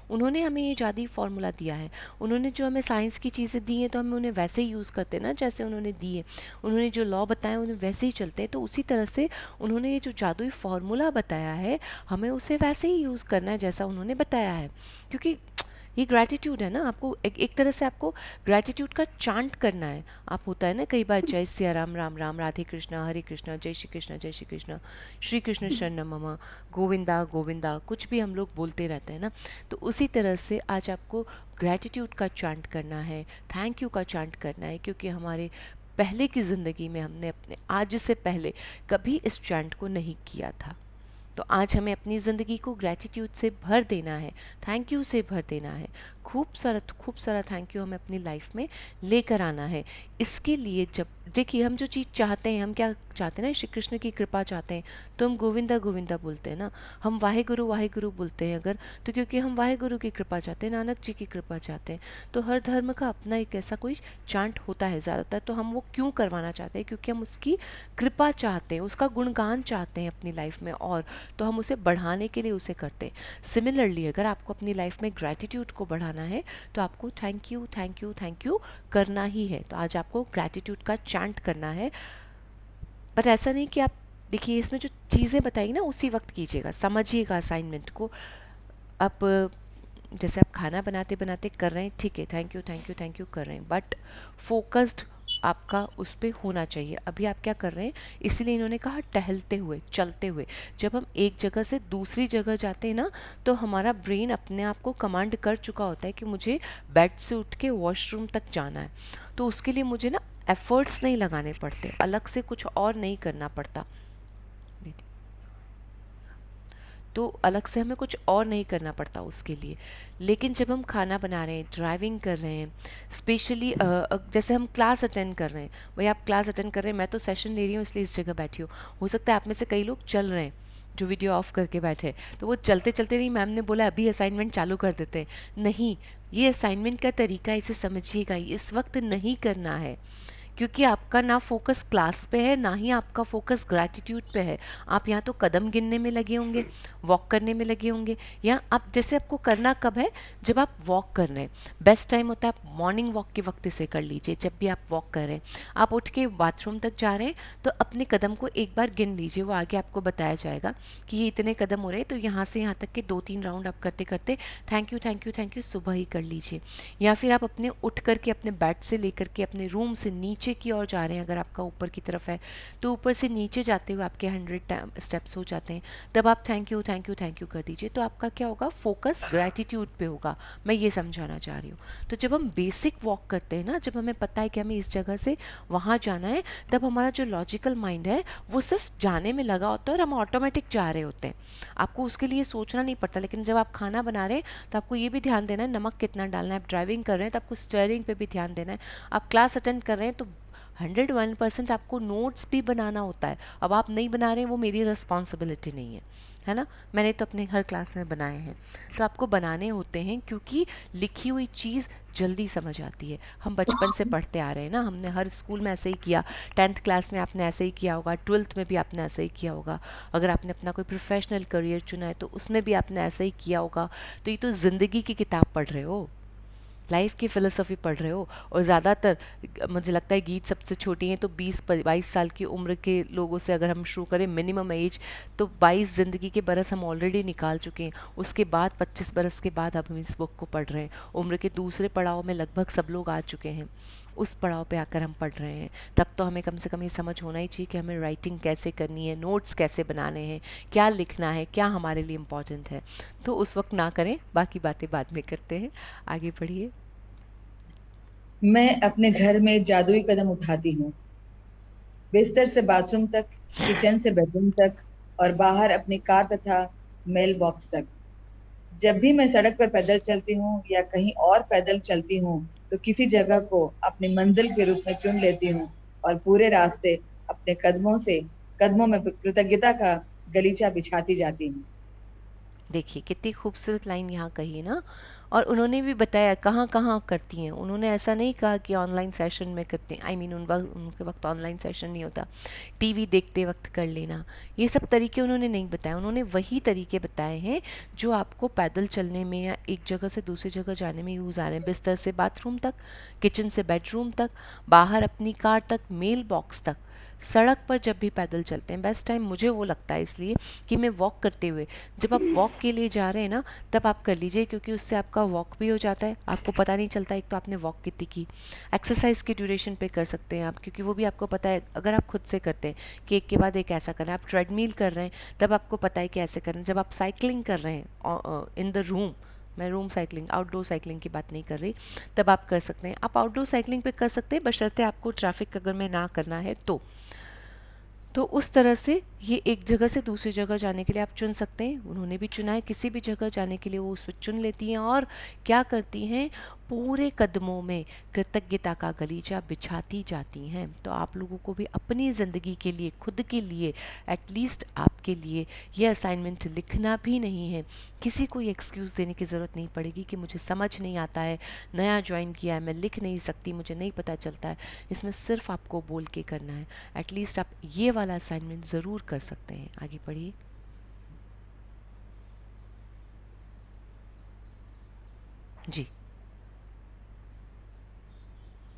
उन्होंने हमें ये जादुई फॉर्मूला दिया है। उन्होंने जो हमें साइंस की चीज़ें दी हैं तो हमें उन्हें वैसे ही यूज़ करते हैं ना जैसे उन्होंने दी है। उन्होंने जो लॉ बताया उन्हें वैसे ही चलते हैं। तो उसी तरह से उन्होंने ये जो जादुई फॉर्मूला बताया है, हमें उसे वैसे ही यूज़ करना है जैसा उन्होंने बताया है। क्योंकि ये ग्रैटिट्यूड है ना, आपको एक तरह से आपको ग्रैटिट्यूड का चांट करना है। आप होता है ना कई बार, जय सिया राम, राम राम, राधे कृष्णा, हरे कृष्णा, जय श्री कृष्णा, जय श्री कृष्णा, श्री कृष्ण शरणम मम, गोविंदा गोविंदा, कुछ भी हम लोग बोलते रहते हैं ना। तो उसी तरह से आज आपको ग्रैटिट्यूड का चांट करना है, थैंक यू का चांट करना है, क्योंकि हमारे पहले की ज़िंदगी में हमने अपने आज से पहले कभी इस चांट को नहीं किया था। तो आज हमें अपनी ज़िंदगी को ग्रैटिट्यूड से भर देना है, थैंक यू से भर देना है। खूब सारा थैंक यू हमें अपनी लाइफ में लेकर आना है। इसके लिए जब देखिए, हम जो चीज़ चाहते हैं, हम क्या चाहते हैं ना, श्री कृष्ण की कृपा चाहते हैं, तो हम गोविंदा गोविंदा बोलते हैं ना। हम वाहे गुरु बोलते हैं अगर, तो क्योंकि हम वाहे गुरु की कृपा चाहते हैं, नानक जी की कृपा चाहते हैं। तो हर धर्म का अपना एक ऐसा कोई चांट होता है ज़्यादातर। तो हम वो क्यों करवाना चाहते हैं? क्योंकि हम उसकी कृपा चाहते हैं, उसका गुणगान चाहते हैं अपनी लाइफ में, और तो हम उसे बढ़ाने के लिए उसे करते हैं। सिमिलरली अगर आपको अपनी लाइफ में ग्रैटिट्यूड को बढ़ाना है तो आपको thank you thank you thank you करना ही है। तो आज आपको ग्रैटिट्यूड का चांट करना है। बट ऐसा नहीं कि आप, देखिए इसमें जो चीज़ें बताई ना उसी वक्त कीजिएगा, समझिएगा असाइनमेंट को। अब जैसे आप खाना बनाते बनाते कर रहे हैं, ठीक है, थैंक यू कर रहे हैं, बट फोकस्ड आपका उस पे होना चाहिए। अभी आप क्या कर रहे हैं, इसीलिए इन्होंने कहा टहलते हुए, चलते हुए। जब हम एक जगह से दूसरी जगह जाते हैं ना, तो हमारा ब्रेन अपने आप को कमांड कर चुका होता है कि मुझे बेड से उठ के वॉशरूम तक जाना है, तो उसके लिए मुझे ना एफर्ट्स नहीं लगाने पड़ते, अलग से कुछ और नहीं करना पड़ता। तो अलग से हमें कुछ और नहीं करना पड़ता उसके लिए। लेकिन जब हम खाना बना रहे हैं, ड्राइविंग कर रहे हैं, स्पेशली जैसे हम क्लास अटेंड कर रहे हैं, भाई आप क्लास अटेंड कर रहे हैं, मैं तो सेशन ले रही हूँ इसलिए इस जगह बैठी हूँ, हो सकता है आप में से कई लोग चल रहे हैं जो वीडियो ऑफ करके बैठे हैं, तो वो चलते चलते नहीं, मैम ने बोला अभी असाइनमेंट चालू कर देते हैं, नहीं, ये असाइनमेंट का तरीका इसे समझिएगा, इस वक्त नहीं करना है, क्योंकि आपका ना फोकस क्लास पे है, ना ही आपका फोकस ग्रैटिट्यूड पे है। आप यहाँ तो कदम गिनने में लगे होंगे, वॉक करने में लगे होंगे, या आप जैसे आपको करना कब है, जब आप वॉक कर रहे हैं। बेस्ट टाइम होता है आप मॉर्निंग वॉक के वक्त इसे कर लीजिए। जब भी आप वॉक कर रहे हैं, आप उठ के बाथरूम तक जा रहे हैं, तो अपने कदम को एक बार गिन लीजिए, वो आगे आपको बताया जाएगा कि ये इतने कदम हो रहे हैं, तो यहाँ से यहाँ तक के 2-3 राउंड आप करते करते thank you thank you thank you सुबह ही कर लीजिए। या फिर आप अपने उठ करके अपने बेड से लेकर के अपने रूम से नीचे की ओर जा रहे हैं, अगर आपका ऊपर की तरफ है तो ऊपर से नीचे जाते हुए आपके 100 स्टेप्स हो जाते हैं, तब आप thank you thank you thank you कर दीजिए। तो आपका क्या होगा, फोकस ग्रैटिट्यूड पे होगा, मैं ये समझाना चाह रही हूँ। तो जब हम बेसिक वॉक करते हैं ना, जब हमें पता है कि हमें इस जगह से वहाँ जाना है, तब हमारा जो लॉजिकल माइंड है वो सिर्फ जाने में लगा होता है और हम ऑटोमेटिक जा रहे होते हैं, आपको उसके लिए सोचना नहीं पड़ता। लेकिन जब आप खाना बना रहे हैं तो आपको ये भी ध्यान देना है नमक कितना डालना है, आप ड्राइविंग कर रहे हैं तो आपको स्टीयरिंग पे भी ध्यान देना है, आप क्लास अटेंड कर रहे हैं तो 101% आपको नोट्स भी बनाना होता है। अब आप नहीं बना रहे हैं वो मेरी रिस्पॉन्सिबिलिटी नहीं है ना, मैंने तो अपने हर क्लास में बनाए हैं, तो आपको बनाने होते हैं, क्योंकि लिखी हुई चीज़ जल्दी समझ आती है। हम बचपन से पढ़ते आ रहे हैं ना, हमने हर स्कूल में ऐसे ही किया, 10th क्लास में आपने ऐसे ही किया होगा, 12th में भी आपने ऐसे ही किया होगा, अगर आपने अपना कोई प्रोफेशनल करियर चुना है तो उसमें भी आपने ऐसे ही किया होगा। तो ये तो ज़िंदगी की किताब पढ़ रहे हो, लाइफ की फ़िलोसफी पढ़ रहे हो। और ज़्यादातर मुझे लगता है गीत सबसे छोटी हैं, तो 20-22 साल की उम्र के लोगों से अगर हम शुरू करें मिनिमम एज, तो 22 ज़िंदगी के बरस हम ऑलरेडी निकाल चुके हैं। उसके बाद 25 बरस के बाद अब हम इस बुक को पढ़ रहे हैं। उम्र के दूसरे पड़ाव में लगभग सब लोग आ चुके हैं, उस पड़ाव पे आकर हम पढ़ रहे हैं। तब तो हमें कम से कम ये समझ होना ही चाहिए कि हमें राइटिंग कैसे करनी है, नोट्स कैसे बनाने हैं, क्या लिखना है, क्या हमारे लिए इम्पोर्टेंट है। तो उस वक्त ना करें, बाकी बातें बाद में करते हैं, आगे बढ़िए। मैं अपने घर में जादुई कदम उठाती हूँ, बिस्तर से बाथरूम तक, किचन से बेडरूम तक और बाहर अपनी कार तथा मेल बॉक्स तक। जब भी मैं सड़क पर पैदल चलती हूँ या कहीं और पैदल चलती हूँ, तो किसी जगह को अपनी मंजिल के रूप में चुन लेती हूँ और पूरे रास्ते अपने कदमों में कृतज्ञता का गलीचा बिछाती जाती हूँ। देखिए कितनी खूबसूरत लाइन यहाँ कही है ना, और उन्होंने भी बताया कहाँ कहाँ करती हैं। उन्होंने ऐसा नहीं कहा कि ऑनलाइन सेशन में करते हैं, आई मीन उनके वक्त ऑनलाइन सेशन नहीं होता, टीवी देखते वक्त कर लेना, ये सब तरीके उन्होंने नहीं बताए। उन्होंने वही तरीके बताए हैं जो आपको पैदल चलने में या एक जगह से दूसरी जगह जाने में यूज़ आ रहे हैं। बिस्तर से बाथरूम तक, किचन से बेडरूम तक, बाहर अपनी कार तक, मेल बॉक्स तक, सड़क पर जब भी पैदल चलते हैं। बेस्ट टाइम मुझे वो लगता है इसलिए कि मैं वॉक करते हुए, जब आप वॉक के लिए जा रहे हैं ना, तब आप कर लीजिए, क्योंकि उससे आपका वॉक भी हो जाता है, आपको पता नहीं चलता एक तो आपने वॉक कितनी की। एक्सरसाइज की ड्यूरेशन पे कर सकते हैं आप, क्योंकि वो भी आपको पता है, अगर आप खुद से करते हैं कि एक के बाद एक ऐसा करना है। आप ट्रेडमिल कर रहे हैं तब आपको पता है कि ऐसे करना है। जब आप साइकिलिंग कर रहे हैं इन द रूम, मैं रूम साइकिलिंग, आउटडोर साइकिलिंग की बात नहीं कर रही, तब आप कर सकते हैं। आप आउटडोर साइकिलिंग पे कर सकते हैं, बशर्ते आपको ट्रैफिक अगर में ना करना है तो उस तरह से ये एक जगह से दूसरी जगह जाने के लिए आप चुन सकते हैं। उन्होंने भी चुना है, किसी भी जगह जाने के लिए वो उस पर चुन लेती हैं और क्या करती हैं, पूरे कदमों में कृतज्ञता का गलीचा बिछाती जाती हैं। तो आप लोगों को भी अपनी ज़िंदगी के लिए, खुद के लिए, एटलीस्ट आपके लिए ये असाइनमेंट लिखना भी नहीं है। किसी को ये एक्सक्यूज़ देने की ज़रूरत नहीं पड़ेगी कि मुझे समझ नहीं आता है, नया ज्वाइन किया है, मैं लिख नहीं सकती, मुझे नहीं पता चलता है। इसमें सिर्फ आपको बोल के करना है। एटलीस्ट आप ये वाला असाइनमेंट ज़रूर कर सकते हैं। आगे पढ़िए। जी।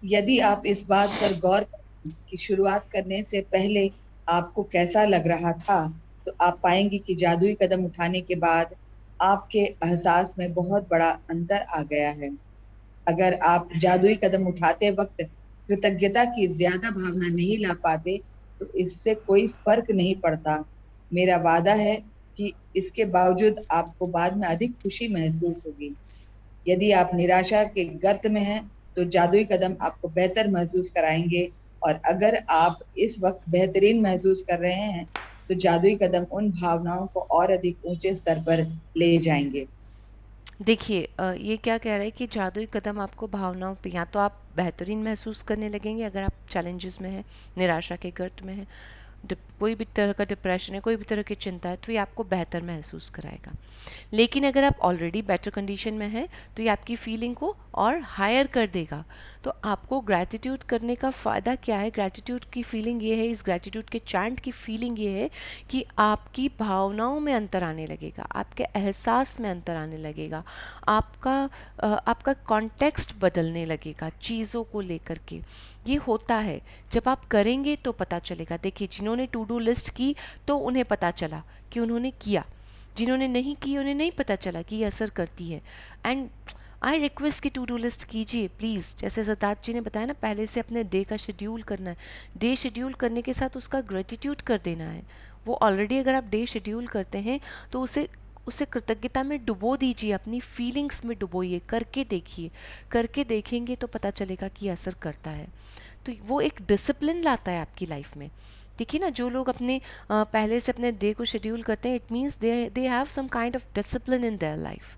यदि आप इस बात पर गौर करें कि शुरुआत करने से पहले आपको कैसा लग रहा था, तो आप पाएंगे कि जादुई कदम उठाने के बाद आपके एहसास में बहुत बड़ा अंतर आ गया है। अगर आप जादुई कदम उठाते वक्त कृतज्ञता की ज्यादा भावना नहीं ला पाते तो इससे कोई फर्क नहीं पड़ता। मेरा वादा है कि इसके बावजूद आपको बाद में अधिक खुशी महसूस होगी। यदि आप निराशा के गर्त में हैं तो जादुई कदम आपको बेहतर महसूस कराएंगे, और अगर आप इस वक्त बेहतरीन महसूस कर रहे हैं तो जादुई कदम उन भावनाओं को और अधिक ऊंचे स्तर पर ले जाएंगे। देखिए ये क्या कह रहा है कि जादुई कदम आपको भावनाओं पे, या तो आप बेहतरीन महसूस करने लगेंगे अगर आप चैलेंजेस में हैं, निराशा के गर्त में हैं, कोई भी तरह का डिप्रेशन है, कोई भी तरह की चिंता है, तो ये आपको बेहतर महसूस कराएगा। लेकिन अगर आप ऑलरेडी बेटर कंडीशन में हैं तो ये आपकी फीलिंग को और हायर कर देगा। तो आपको ग्रैटिट्यूड करने का फ़ायदा क्या है? ग्रैटिट्यूड की फीलिंग ये है, इस ग्रैटिट्यूड के चैंट की फीलिंग ये है कि आपकी भावनाओं में अंतर आने लगेगा, आपके एहसास में अंतर आने लगेगा, आपका कॉन्टेक्स्ट बदलने लगेगा चीज़ों को लेकर के। ये होता है जब आप करेंगे तो पता चलेगा। देखिए, जिन्होंने टू डू लिस्ट की तो उन्हें पता चला कि उन्होंने किया, जिन्होंने नहीं की उन्हें नहीं पता चला कि ये असर करती है। एंड आई रिक्वेस्ट कि टू डू लिस्ट कीजिए प्लीज़। जैसे सिद्धार्थ जी ने बताया ना, पहले से अपने डे का शेड्यूल करना है। डे शेड्यूल करने के साथ उसका ग्रेटिट्यूड कर देना है। वो ऑलरेडी अगर आप डे शेड्यूल करते हैं तो उसे उसे कृतज्ञता में डुबो दीजिए, अपनी फीलिंग्स में डुबोइए, करके देखिए। करके देखेंगे तो पता चलेगा कि असर करता है। तो वो एक डिसिप्लिन लाता है आपकी लाइफ में। देखिए ना, जो लोग अपने पहले से अपने डे को शेड्यूल करते हैं, it means they have some kind of discipline in their life.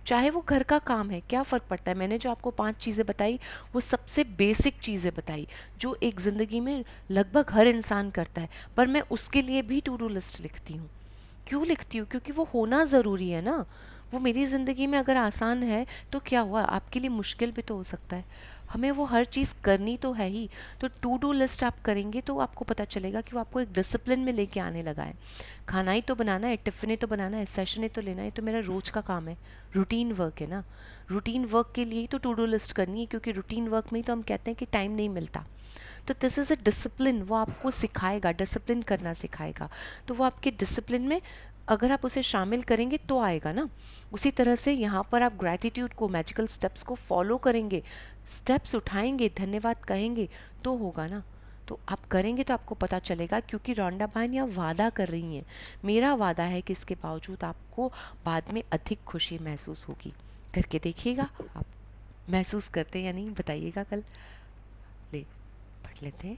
चाहे वो घर का काम है, क्या फ़र्क पड़ता है। मैंने जो आपको 5 चीज़ें बताई वो सबसे बेसिक चीज़ें बताई जो एक ज़िंदगी में लगभग हर इंसान करता है, पर मैं उसके लिए भी टू डू लिस्ट लिखती हूँ। क्यों लिखती हूँ? क्योंकि वो होना ज़रूरी है ना। वो मेरी ज़िंदगी में अगर आसान है तो क्या हुआ, आपके लिए मुश्किल भी तो हो सकता है। हमें वो हर चीज़ करनी तो है ही। तो टू डू लिस्ट आप करेंगे तो आपको पता चलेगा कि वो आपको एक डिसिप्लिन में लेके आने लगा है। खाना ही तो बनाना है, टिफ़िन ही तो बनाना है, सेशन ही तो लेना है, तो मेरा रोज़ का काम है, रूटीन वर्क है ना। रूटीन वर्क के लिए ही तो टू डू लिस्ट करनी है, क्योंकि रूटीन वर्क में ही तो हम कहते हैं कि टाइम नहीं मिलता। तो दिस इज़ अ डिसिप्लिन, वो आपको सिखाएगा, डिसिप्लिन करना सिखाएगा। तो वो आपके डिसिप्लिन में अगर आप उसे शामिल करेंगे तो आएगा ना। उसी तरह से यहाँ पर आप ग्रैटिट्यूड को, मैजिकल स्टेप्स को फॉलो करेंगे, स्टेप्स उठाएंगे, धन्यवाद कहेंगे तो होगा ना। तो आप करेंगे तो आपको पता चलेगा, क्योंकि रॉन्डा बहन यहाँ वादा कर रही हैं। मेरा वादा है कि इसके बावजूद आपको बाद में अधिक खुशी महसूस होगी। करके देखिएगा, आप महसूस करते हैं या नहीं बताइएगा कल। ले पढ़ लेते हैं।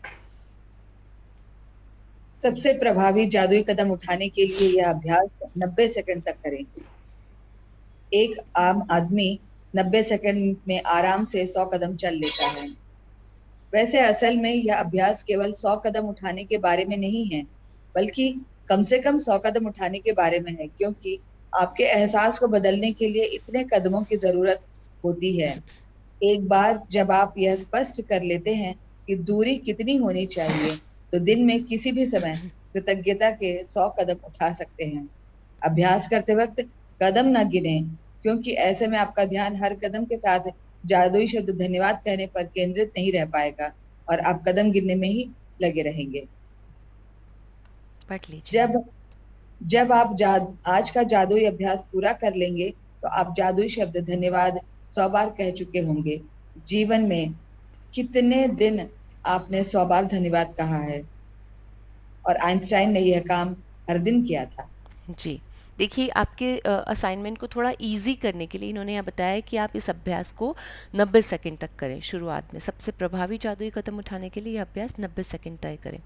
सबसे प्रभावी जादुई कदम उठाने के लिए यह अभ्यास 90 सेकंड तक करें। एक आम आदमी 90 सेकंड में आराम से 100 कदम चल लेता है। वैसे असल में यह अभ्यास केवल 100 कदम उठाने के बारे में नहीं है, बल्कि कम से कम 100 कदम उठाने के बारे में है, क्योंकि आपके एहसास को बदलने के लिए इतने कदमों की जरूरत होती है। एक बार जब आप यह स्पष्ट कर लेते हैं कि दूरी कितनी होनी चाहिए, तो दिन में किसी भी समय कृतज्ञता के 100 कदम उठा सकते हैं। अभ्यास करते वक्त कदम न गिने, क्योंकि ऐसे में आपका ध्यान हर कदम के साथ जादुई शब्द धन्यवाद कहने पर केंद्रित नहीं रह पाएगा और आप कदम गिनने में ही लगे रहेंगे। पढ़ लीजिए। जब आप आज का जादुई अभ्यास पूरा कर लेंगे तो आप जादुई शब्द धन्यवाद 100 बार कह चुके होंगे। जीवन में कितने दिन आपने 100 बार धन्यवाद कहा है? और आइंस्टाइन ने यह काम हर दिन किया था। जी, देखिए, आपके असाइनमेंट को थोड़ा इजी करने के लिए इन्होंने यहाँ बताया कि आप इस अभ्यास को 90 सेकंड तक करें। शुरुआत में सबसे प्रभावी जादुई कदम उठाने के लिए यह अभ्यास 90 सेकंड तय करें।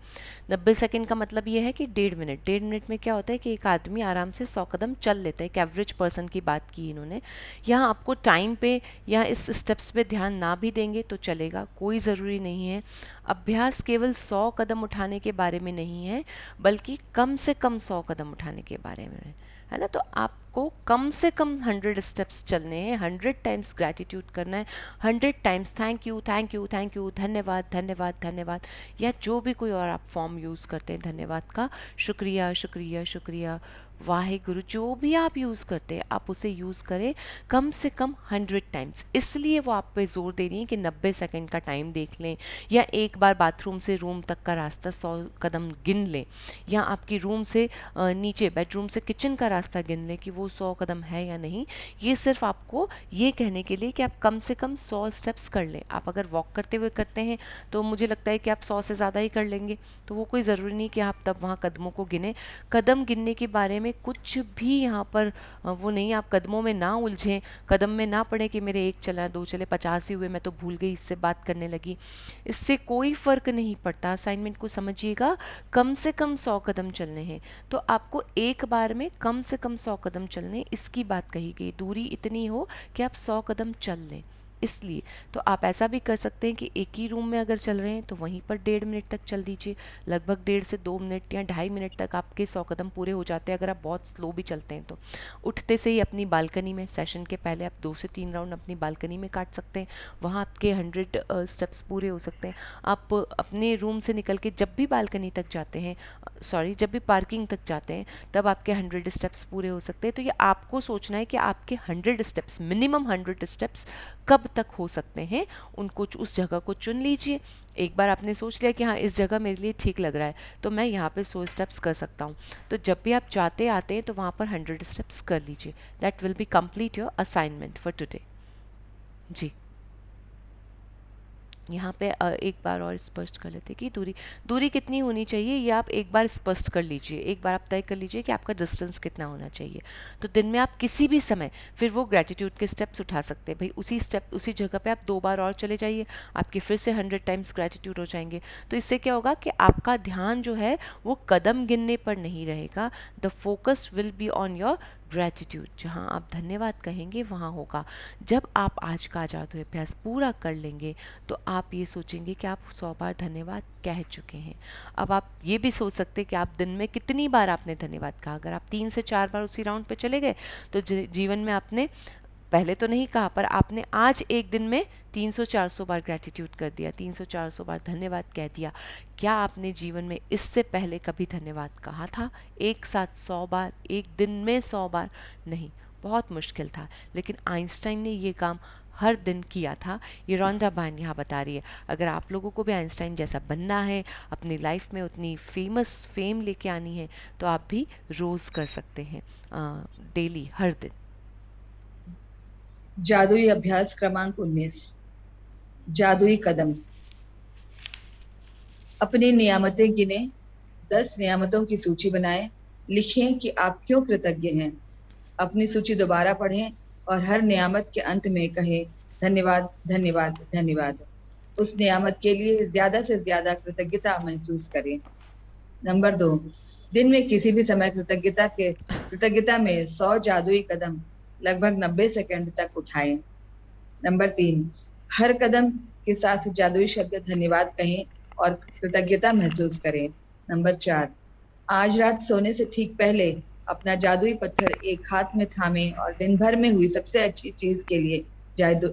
90 सेकंड का मतलब ये है कि 1.5 मिनट। 1.5 मिनट में क्या होता है कि एक आदमी आराम से 100 कदम चल लेता है। एक एवरेज पर्सन की बात की इन्होंने। यहाँ आपको टाइम पे या इस स्टेप्स पे ध्यान ना भी देंगे तो चलेगा, कोई ज़रूरी नहीं है। अभ्यास केवल 100 कदम उठाने के बारे में नहीं है, बल्कि कम से कम 100 कदम उठाने के बारे में है ना। तो आपको कम से कम 100 स्टेप्स चलने हैं, 100 टाइम्स ग्रैटिट्यूड करना है, 100 times thank you thank you thank you, धन्यवाद धन्यवाद धन्यवाद, या जो भी कोई और आप फॉर्म यूज़ करते हैं धन्यवाद का, शुक्रिया शुक्रिया शुक्रिया, वाहेगुरु जो भी आप यूज़ करते हैं आप उसे यूज़ करें कम से कम 100 टाइम्स। इसलिए वो आप पे जोर दे रही है कि 90 सेकंड का टाइम देख लें, या एक बार बाथरूम से रूम तक का रास्ता 100 कदम गिन लें, या आपकी रूम से नीचे बेडरूम से किचन का रास्ता गिन लें कि वो 100 कदम है या नहीं। ये सिर्फ आपको ये कहने के लिए कि आप कम से कम 100 स्टेप्स कर लें। आप अगर वॉक करते हुए करते हैं तो मुझे लगता है कि आप 100 से ज़्यादा ही कर लेंगे, तो वो कोई ज़रूरी नहीं कि आप तब वहाँ कदमों को गिने। कदम गिनने के बारे में कुछ भी यहाँ पर वो नहीं, आप कदमों में ना उलझें, कदम में ना पड़े कि मेरे 1 चला 2 चले 50 ही हुए, मैं तो भूल गई, इससे बात करने लगी। इससे कोई फ़र्क नहीं पड़ता। असाइनमेंट को समझिएगा, कम से कम 100 कदम चलने हैं, तो आपको एक बार में कम से कम 100 कदम चलने, इसकी बात कही गई। दूरी इतनी हो कि आप 100 कदम चल लें। इसलिए तो आप ऐसा भी कर सकते हैं कि एक ही रूम में अगर चल रहे हैं तो वहीं पर 1.5 मिनट तक चल दीजिए। लगभग 1.5 से 2 मिनट या 2.5 मिनट तक आपके 100 कदम पूरे हो जाते हैं अगर आप बहुत स्लो भी चलते हैं तो। उठते से ही अपनी बालकनी में, सेशन के पहले आप 2 से 3 राउंड अपनी बालकनी में काट सकते हैं, वहाँ आपके 100 स्टेप्स पूरे हो सकते हैं। आप अपने रूम से निकल के जब भी बालकनी तक जाते हैं, सॉरी जब भी पार्किंग तक जाते हैं, तब आपके 100 स्टेप्स पूरे हो सकते हैं। तो ये आपको सोचना है कि आपके 100 स्टेप्स, मिनिमम 100 स्टेप्स कब तक हो सकते हैं, उनको उस जगह को चुन लीजिए। एक बार आपने सोच लिया कि हाँ इस जगह मेरे लिए ठीक लग रहा है तो मैं यहाँ पे 100 स्टेप्स कर सकता हूँ, तो जब भी आप जाते आते हैं तो वहाँ पर 100 स्टेप्स कर लीजिए। That will be complete your assignment for today. जी, यहाँ पे एक बार और स्पष्ट कर लेते कि दूरी दूरी कितनी होनी चाहिए, ये आप एक बार स्पष्ट कर लीजिए। एक बार आप तय कर लीजिए कि आपका डिस्टेंस कितना होना चाहिए। तो दिन में आप किसी भी समय फिर वो ग्रेटिट्यूड के स्टेप्स उठा सकते हैं। भाई उसी जगह पे आप 2 बार और चले जाइए, आपके फिर से 100 टाइम्स ग्रेटिट्यूड हो जाएंगे। तो इससे क्या होगा कि आपका ध्यान जो है वो कदम गिनने पर नहीं रहेगा। The focus will be on your gratitude, जहाँ आप धन्यवाद कहेंगे वहाँ होगा। जब आप आज का जादू अभ्यास पूरा कर लेंगे तो आप ये सोचेंगे कि आप 100 बार धन्यवाद कह चुके हैं। अब आप ये भी सोच सकते हैं कि आप दिन में कितनी बार आपने धन्यवाद कहा। अगर आप 3 से 4 बार उसी राउंड पे चले गए तो जीवन में आपने पहले तो नहीं कहा, पर आपने आज एक दिन में 300-400 बार ग्रेटिट्यूड कर दिया, 300-400 बार धन्यवाद कह दिया। क्या आपने जीवन में इससे पहले कभी धन्यवाद कहा था एक साथ 100 बार, एक दिन में 100 बार? नहीं, बहुत मुश्किल था। लेकिन आइंस्टाइन ने ये काम हर दिन किया था। ये रॉन्डा बायन यहाँ बता रही है। अगर आप लोगों को भी आइंस्टाइन जैसा बनना है, अपनी लाइफ में उतनी फेम लेके आनी है, तो आप भी रोज़ कर सकते हैं, डेली, हर दिन। जादुई अभ्यास क्रमांक 19, जादुई कदम। अपनी नियामतें गिने, 10 नियामतों की सूची बनाएं, लिखें कि आप क्यों कृतज्ञ हैं। अपनी सूची दोबारा पढ़ें और हर नियामत के अंत में कहें धन्यवाद धन्यवाद धन्यवाद। उस नियामत के लिए ज्यादा से ज्यादा कृतज्ञता महसूस करें। नंबर 2, दिन में किसी भी समय कृतज्ञता में 100 जादुई कदम लगभग 90 सेकंड तक उठाएं। नंबर 3, हर कदम के साथ जादुई शब्द धन्यवाद कहें और कृतज्ञता महसूस करें। नंबर 4, आज रात सोने से ठीक पहले अपना जादुई पत्थर एक हाथ में थामें और दिन भर में हुई सबसे अच्छी चीज के लिए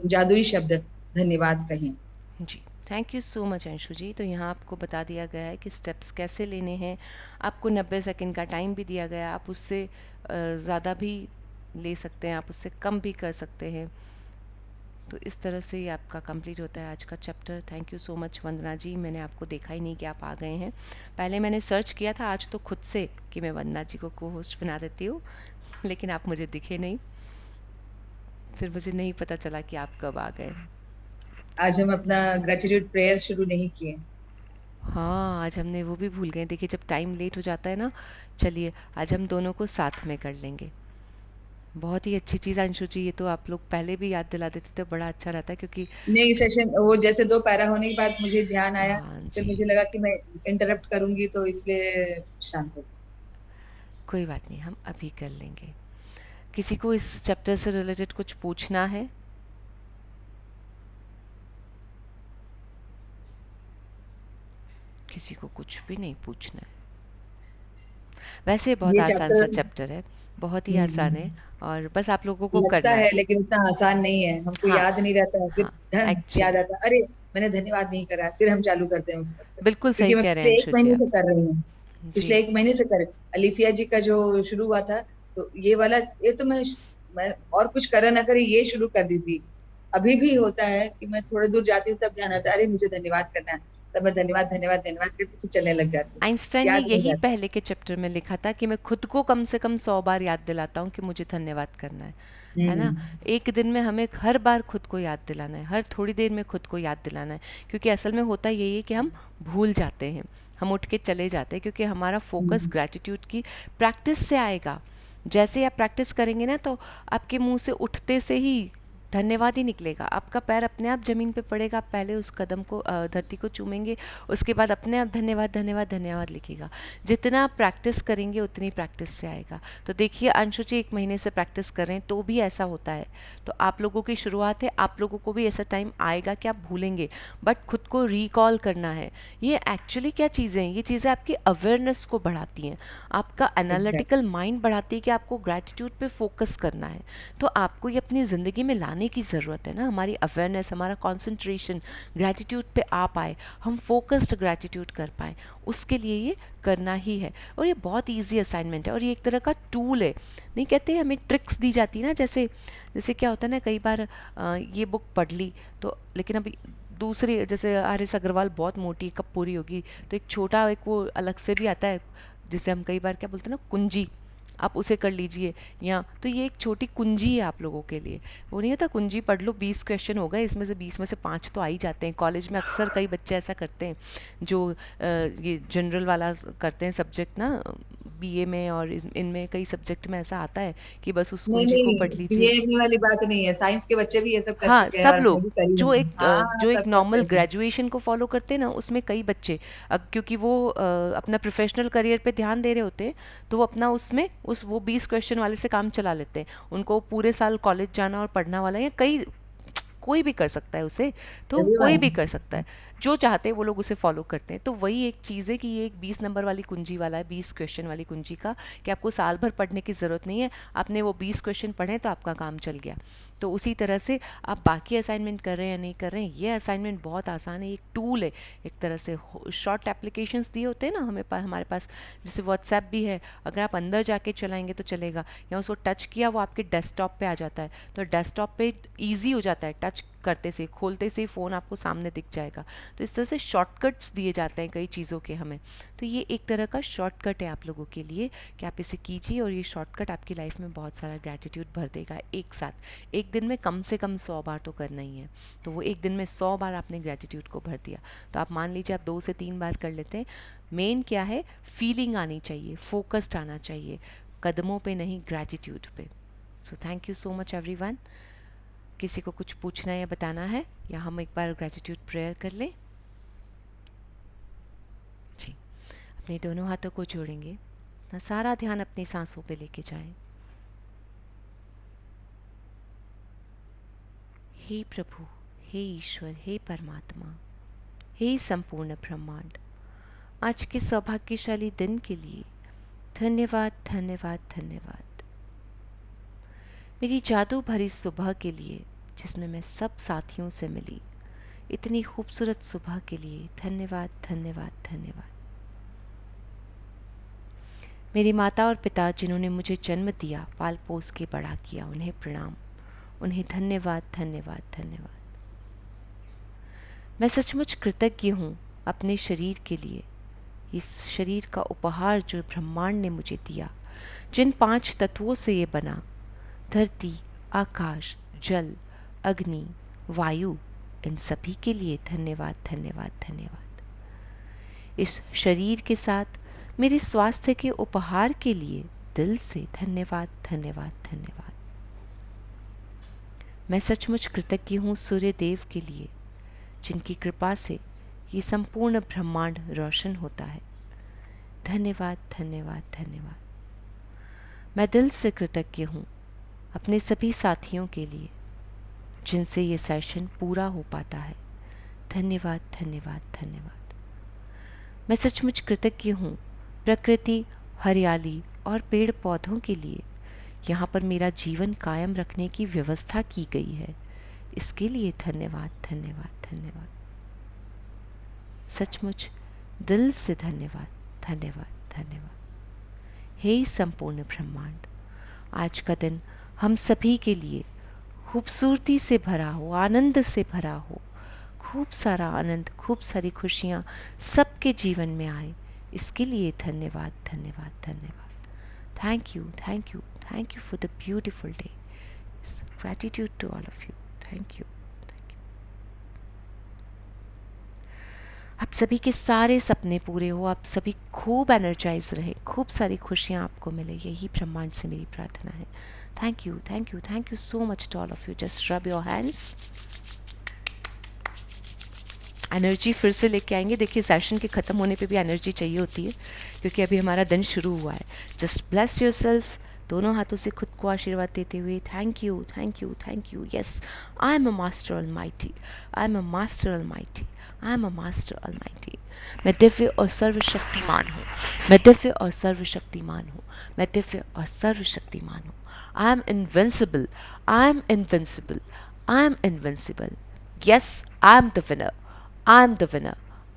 जादुई शब्द धन्यवाद कहें। जी, thank you so much Anshu ji. तो यहाँ आपको बता दिया गया है कि स्टेप्स कैसे लेने हैं। आपको 90 सेकंड का टाइम भी दिया गया, आप उससे ज़्यादा भी ले सकते हैं, आप उससे कम भी कर सकते हैं। तो इस तरह से ही आपका कंप्लीट होता है आज का चैप्टर। Thank you so much Vandana ji, मैंने आपको देखा ही नहीं कि आप आ गए हैं। पहले मैंने सर्च किया था आज तो खुद से कि मैं वंदना जी को को होस्ट बना देती हूँ, लेकिन आप मुझे दिखे नहीं, फिर मुझे नहीं पता चला कि आप कब आ गए। आज हम अपना ग्रेटिट्यूड प्रेयर शुरू नहीं किए। हाँ, आज हमने वो भी भूल गए। देखिए जब टाइम लेट हो जाता है ना, चलिए आज हम दोनों को साथ में कर लेंगे। बहुत ही अच्छी चीज़ अंशु जी, ये तो आप लोग पहले भी याद दिला देते तो बड़ा अच्छा रहता, क्योंकि नहीं, सेशन वो जैसे 2 पैरा होने के बाद मुझे ध्यान आया, हाँ फिर जी, मुझे लगा कि मैं इंटरप्ट करूंगी तो इसलिए शांत हो गई। कोई बात नहीं, हम अभी कर लेंगे। किसी को इस चैप्टर से रिलेटेड कुछ पूछना है? किसी को कुछ भी नहीं पूछना है। वैसे बहुत ये आसान सा चैप्टर चैप्टर है, बहुत ही आसान है, और बस आप लोगों को लगता करना है है। लेकिन उतना आसान नहीं है। हमको हाँ याद नहीं रहता है, फिर हाँ, याद एक्चुअली आता अरे मैंने धन्यवाद नहीं करा, फिर हम चालू करते हैं उसका, बिल्कुल क्योंकि सही मैं कह रहे हैं पिछले 1 अंशु जी महीने आप। से कर रही हूँ। पिछले जी। 1 महीने से कर अलीफिया जी का जो शुरू हुआ था, तो ये वाला ये तो मैं और कुछ करे ना करे ये शुरू कर दी थी। अभी भी होता है कि मैं थोड़ी दूर जाती हूँ तब ध्यान आता है, अरे मुझे धन्यवाद करना है, तब मैं धन्यवाद धन्यवाद धन्यवाद करके फिर चलने लग जाती हूँ, आइंस्टाइन ने याद नहीं यही रहता। पहले के चैप्टर में लिखा था कि मैं खुद को कम से कम 100 बार याद दिलाता हूँ कि मुझे धन्यवाद करना है ना? एक दिन में हमें हर बार खुद को याद दिलाना है, हर थोड़ी देर में खुद को याद दिलाना है, क्योंकि असल में होता यही है कि हम भूल जाते हैं, हम उठ के चले जाते हैं, क्योंकि हमारा फोकस ग्रैटिट्यूड की प्रैक्टिस से आएगा। जैसे आप प्रैक्टिस करेंगे ना, तो आपके मुंह से उठते से ही धन्यवाद ही निकलेगा, आपका पैर अपने आप ज़मीन पे पड़ेगा, आप पहले उस कदम को धरती को चूमेंगे, उसके बाद अपने आप धन्यवाद धन्यवाद धन्यवाद लिखेगा। जितना आप प्रैक्टिस करेंगे उतनी प्रैक्टिस से आएगा। तो देखिए अंशु जी 1 महीने से प्रैक्टिस कर रहे हैं तो भी ऐसा होता है। तो आप लोगों की शुरुआत है, आप लोगों को भी ऐसा टाइम आएगा कि आप भूलेंगे, बट खुद को रिकॉल करना है। ये एक्चुअली क्या चीज़ें हैं? ये चीज़ें आपकी अवेयरनेस को बढ़ाती हैं, आपका एनालिटिकल माइंड बढ़ाती है कि आपको ग्रैटिट्यूड पे फोकस करना है। तो आपको ये अपनी ज़िंदगी में लाने की ज़रूरत है ना, हमारी अवेयरनेस, हमारा कंसंट्रेशन ग्रैटिट्यूड पे आ पाए, हम फोकस्ड ग्रैटिट्यूड कर पाए, उसके लिए ये करना ही है। और ये बहुत इजी असाइनमेंट है और ये एक तरह का टूल है। नहीं कहते हमें ट्रिक्स दी जाती है ना, जैसे जैसे क्या होता है ना, कई बार ये बुक पढ़ ली तो, लेकिन अभी दूसरी जैसे आर.एस. अग्रवाल बहुत मोटी, कब पूरी होगी, तो एक छोटा एक वो अलग से भी आता है जिसे हम कई बार क्या बोलते हैं ना, कुंजी, आप उसे कर लीजिए। या तो ये एक छोटी कुंजी है आप लोगों के लिए। वो नहीं होता कुंजी पढ़ लो, 20 क्वेश्चन हो गए, इसमें से 20 में से 5 तो आ ही जाते हैं। कॉलेज में अक्सर कई बच्चे ऐसा करते हैं जो ये जनरल वाला करते हैं सब्जेक्ट ना, बीए में और इनमें कई सब्जेक्ट में ऐसा आता है कि बस उस नहीं कुंजी को नहीं, पढ़ लीजिए। बीए वाली बात नहीं है, साइंस के बच्चे भी ये सब कर हाँ, चुके हैं सब और मैं लोग भी करी जो एक हूँ। हाँ, जो एक सब नॉर्मल करते हैं। ग्रेजुएशन को फॉलो करते हैं ना, उसमें कई बच्चे अब क्योंकि वो अपना प्रोफेशनल करियर पे ध्यान दे रहे होते हैं, तो वो अपना उसमें वो 20 क्वेश्चन वाले से काम चला लेते हैं। उनको पूरे साल कॉलेज जाना और पढ़ना वाला है, कई कोई भी कर सकता है उसे, तो कोई भी कर सकता है, जो चाहते हैं वो लोग उसे फॉलो करते हैं। तो वही एक चीज़ है कि ये एक 20 नंबर वाली कुंजी वाला है, 20 क्वेश्चन वाली कुंजी का, कि आपको साल भर पढ़ने की ज़रूरत नहीं है, आपने वो 20 क्वेश्चन पढ़े तो आपका काम चल गया। तो उसी तरह से आप बाकी असाइनमेंट कर रहे हैं या नहीं कर रहे हैं, ये असाइनमेंट बहुत आसान है, एक टूल है एक तरह से। शॉर्ट एप्लीकेशंस दिए होते हैं ना हमारे पास, जैसे व्हाट्सएप भी है, अगर आप अंदर जाके चलाएंगे तो चलेगा, या उसको टच किया वो आपके डेस्कटॉप पे आ जाता है, तो डेस्कटॉप पे ईजी हो जाता है, टच करते से, खोलते से ही फ़ोन आपको सामने दिख जाएगा। तो इस तरह से शॉर्टकट्स दिए जाते हैं कई चीज़ों के हमें। तो ये एक तरह का शॉर्टकट है आप लोगों के लिए कि आप इसे कीजिए, और ये शॉर्टकट आपकी लाइफ में बहुत सारा ग्रैटिट्यूड भर देगा एक साथ। एक दिन में कम से कम 100 बार तो करना ही है, तो वो एक दिन में 100 बार आपने ग्रैटिट्यूड को भर दिया। तो आप मान लीजिए आप 2 से 3 बार कर लेते हैं। मेन क्या है, फीलिंग आनी चाहिए, फोकस्ड आना चाहिए, कदमों पे नहीं ग्रैटिट्यूड पे। So thank you so much everyone. किसी को कुछ पूछना या बताना है, या हम एक बार ग्रैटिट्यूड प्रेयर कर लें? जी, अपने दोनों हाथों को जोड़ेंगे ना, सारा ध्यान अपनी सांसों पे लेके जाएं। हे प्रभु, हे ईश्वर, हे परमात्मा, हे संपूर्ण ब्रह्मांड, आज के सौभाग्यशाली दिन के लिए धन्यवाद धन्यवाद धन्यवाद। मेरी जादू भरी सुबह के लिए जिसमें मैं सब साथियों से मिली, इतनी खूबसूरत सुबह के लिए धन्यवाद धन्यवाद धन्यवाद। मेरी माता और पिता जिन्होंने मुझे जन्म दिया, पाल पोस के बड़ा किया, उन्हें प्रणाम, उन्हें धन्यवाद धन्यवाद धन्यवाद। मैं सचमुच कृतज्ञ हूँ अपने शरीर के लिए, इस शरीर का उपहार जो ब्रह्मांड ने मुझे दिया, जिन 5 तत्वों से ये बना, धरती, आकाश, जल, अग्नि, वायु, इन सभी के लिए धन्यवाद धन्यवाद धन्यवाद। इस शरीर के साथ मेरे स्वास्थ्य के उपहार के लिए दिल से धन्यवाद धन्यवाद धन्यवाद। मैं सचमुच कृतज्ञ हूँ सूर्य देव के लिए, जिनकी कृपा से ये संपूर्ण ब्रह्मांड रोशन होता है। धन्यवाद धन्यवाद धन्यवाद। मैं दिल से कृतज्ञ हूँ अपने सभी साथियों के लिए, जिनसे ये सेशन पूरा हो पाता है। धन्यवाद धन्यवाद धन्यवाद। मैं सचमुच कृतज्ञ हूँ प्रकृति, हरियाली और पेड़ पौधों के लिए, यहाँ पर मेरा जीवन कायम रखने की व्यवस्था की गई है, इसके लिए धन्यवाद धन्यवाद धन्यवाद। सचमुच दिल से धन्यवाद धन्यवाद धन्यवाद। हे संपूर्ण ब्रह्मांड, आज का दिन हम सभी के लिए खूबसूरती से भरा हो, आनंद से भरा हो, खूब सारा आनंद, खूब सारी खुशियाँ सबके जीवन में आए, इसके लिए धन्यवाद धन्यवाद धन्यवाद। Thank you thank you thank you for the beautiful day. Gratitude to all of you. Thank you. आप सभी के सारे सपने पूरे हो, आप सभी खूब एनर्जाइज रहे, खूब सारी खुशियाँ आपको मिले, यही ब्रह्मांड से मेरी प्रार्थना है। Thank you thank you thank you so much to all of you. Just rub your hands. Energy फिर से लेके आएंगे। देखिए सेशन के ख़त्म होने पे भी एनर्जी चाहिए होती है, क्योंकि अभी हमारा दिन शुरू हुआ है। जस्ट ब्लेस योर सेल्फ, दोनों हाथों से खुद को आशीर्वाद देते हुए thank you thank you thank you. Yes, I am a master almighty, I am a master almighty, I am a master almighty. मैं दिव्य और सर्वशक्तिमान हूँ, मैं दिव्य और सर्वशक्तिमान हूँ, मैं दिव्य और सर्वशक्तिमान हूँ। I am invincible, I am invincible, I am invincible. Yes, I am the winner, I am the winner.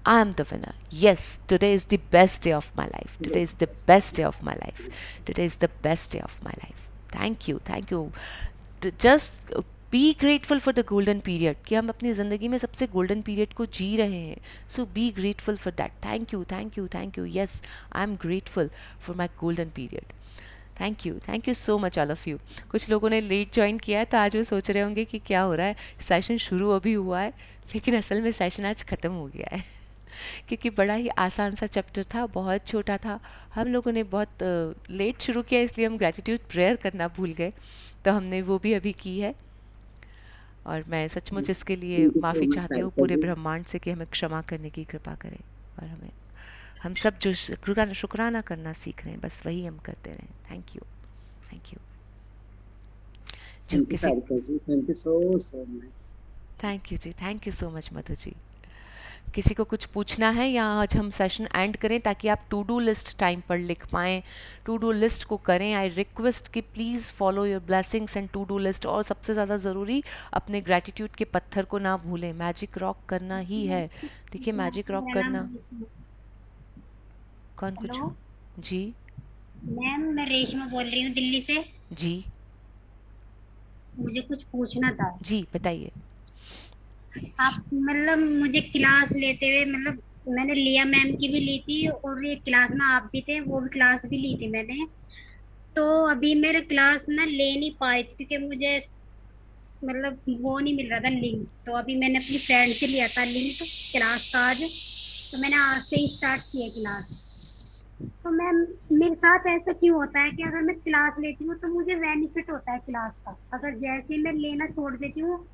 I am the winner. Yes, today is the best day of my life. Today is the best day of my life. Today is the best day of my life. Thank you, thank you. Just be grateful for the golden period कि हम अपनी ज़िंदगी में सबसे golden period को जी रहे हैं. So be grateful for that. Thank you, thank you, thank you. Yes, I am grateful for my golden period. Thank you so much all of you. कुछ लोगों ने लेट ज्वाइन किया है, तो आज वो सोच रहे होंगे कि क्या हो रहा है, सेशन शुरू अभी हुआ है, लेकिन असल में सेशन आज ख़त्म हो गया है क्योंकि बड़ा ही आसान सा चैप्टर था, बहुत छोटा था। हम लोगों ने बहुत लेट शुरू किया, इसलिए हम ग्रैटिट्यूड प्रेयर करना भूल गए, तो हमने वो भी अभी की है। और मैं सचमुच इसके लिए माफ़ी चाहती हूँ पूरे ब्रह्मांड से कि हमें क्षमा करने की कृपा करें, और हम सब जो शुक्राना करना सीख रहे हैं, बस वही हम करते रहें। Thank you thank you. जो किसी थैंक यू जी, thank you so much Madhu ji. किसी को कुछ पूछना है या आज हम सेशन एंड करें ताकि आप टू डू लिस्ट टाइम पर लिख पाएँ, टू डू लिस्ट को करें। आई रिक्वेस्ट कि please follow your blessings and to do list, और सबसे ज़्यादा ज़रूरी अपने ग्रैटिट्यूड के पत्थर को ना भूलें। मैजिक रॉक करना ही है। देखिए मैजिक रॉक करना, कौन कुछ जी? मैम मैं रेशमा बोल रही हूँ दिल्ली से जी। मुझे कुछ पूछना था जी बताइए। आप मतलब मुझे क्लास लेते हुए, मतलब मैंने लिया मैम की भी ली थी और ये क्लास में आप भी थे, वो भी क्लास भी ली थी मैंने। तो अभी मेरे क्लास में ले नहीं पाई थी क्योंकि मुझे मतलब वो नहीं मिल रहा था लिंक। तो अभी मैंने अपनी फ्रेंड से लिया था लिंक क्लास का आज, तो मैंने आज से ही स्टार्ट किया क्लास। तो मैम मेरे साथ ऐसा क्यों होता है कि अगर मैं क्लास लेती हूँ तो मुझे बेनिफिट होता है क्लास का, अगर जैसे मैं लेना छोड़ देती हूँ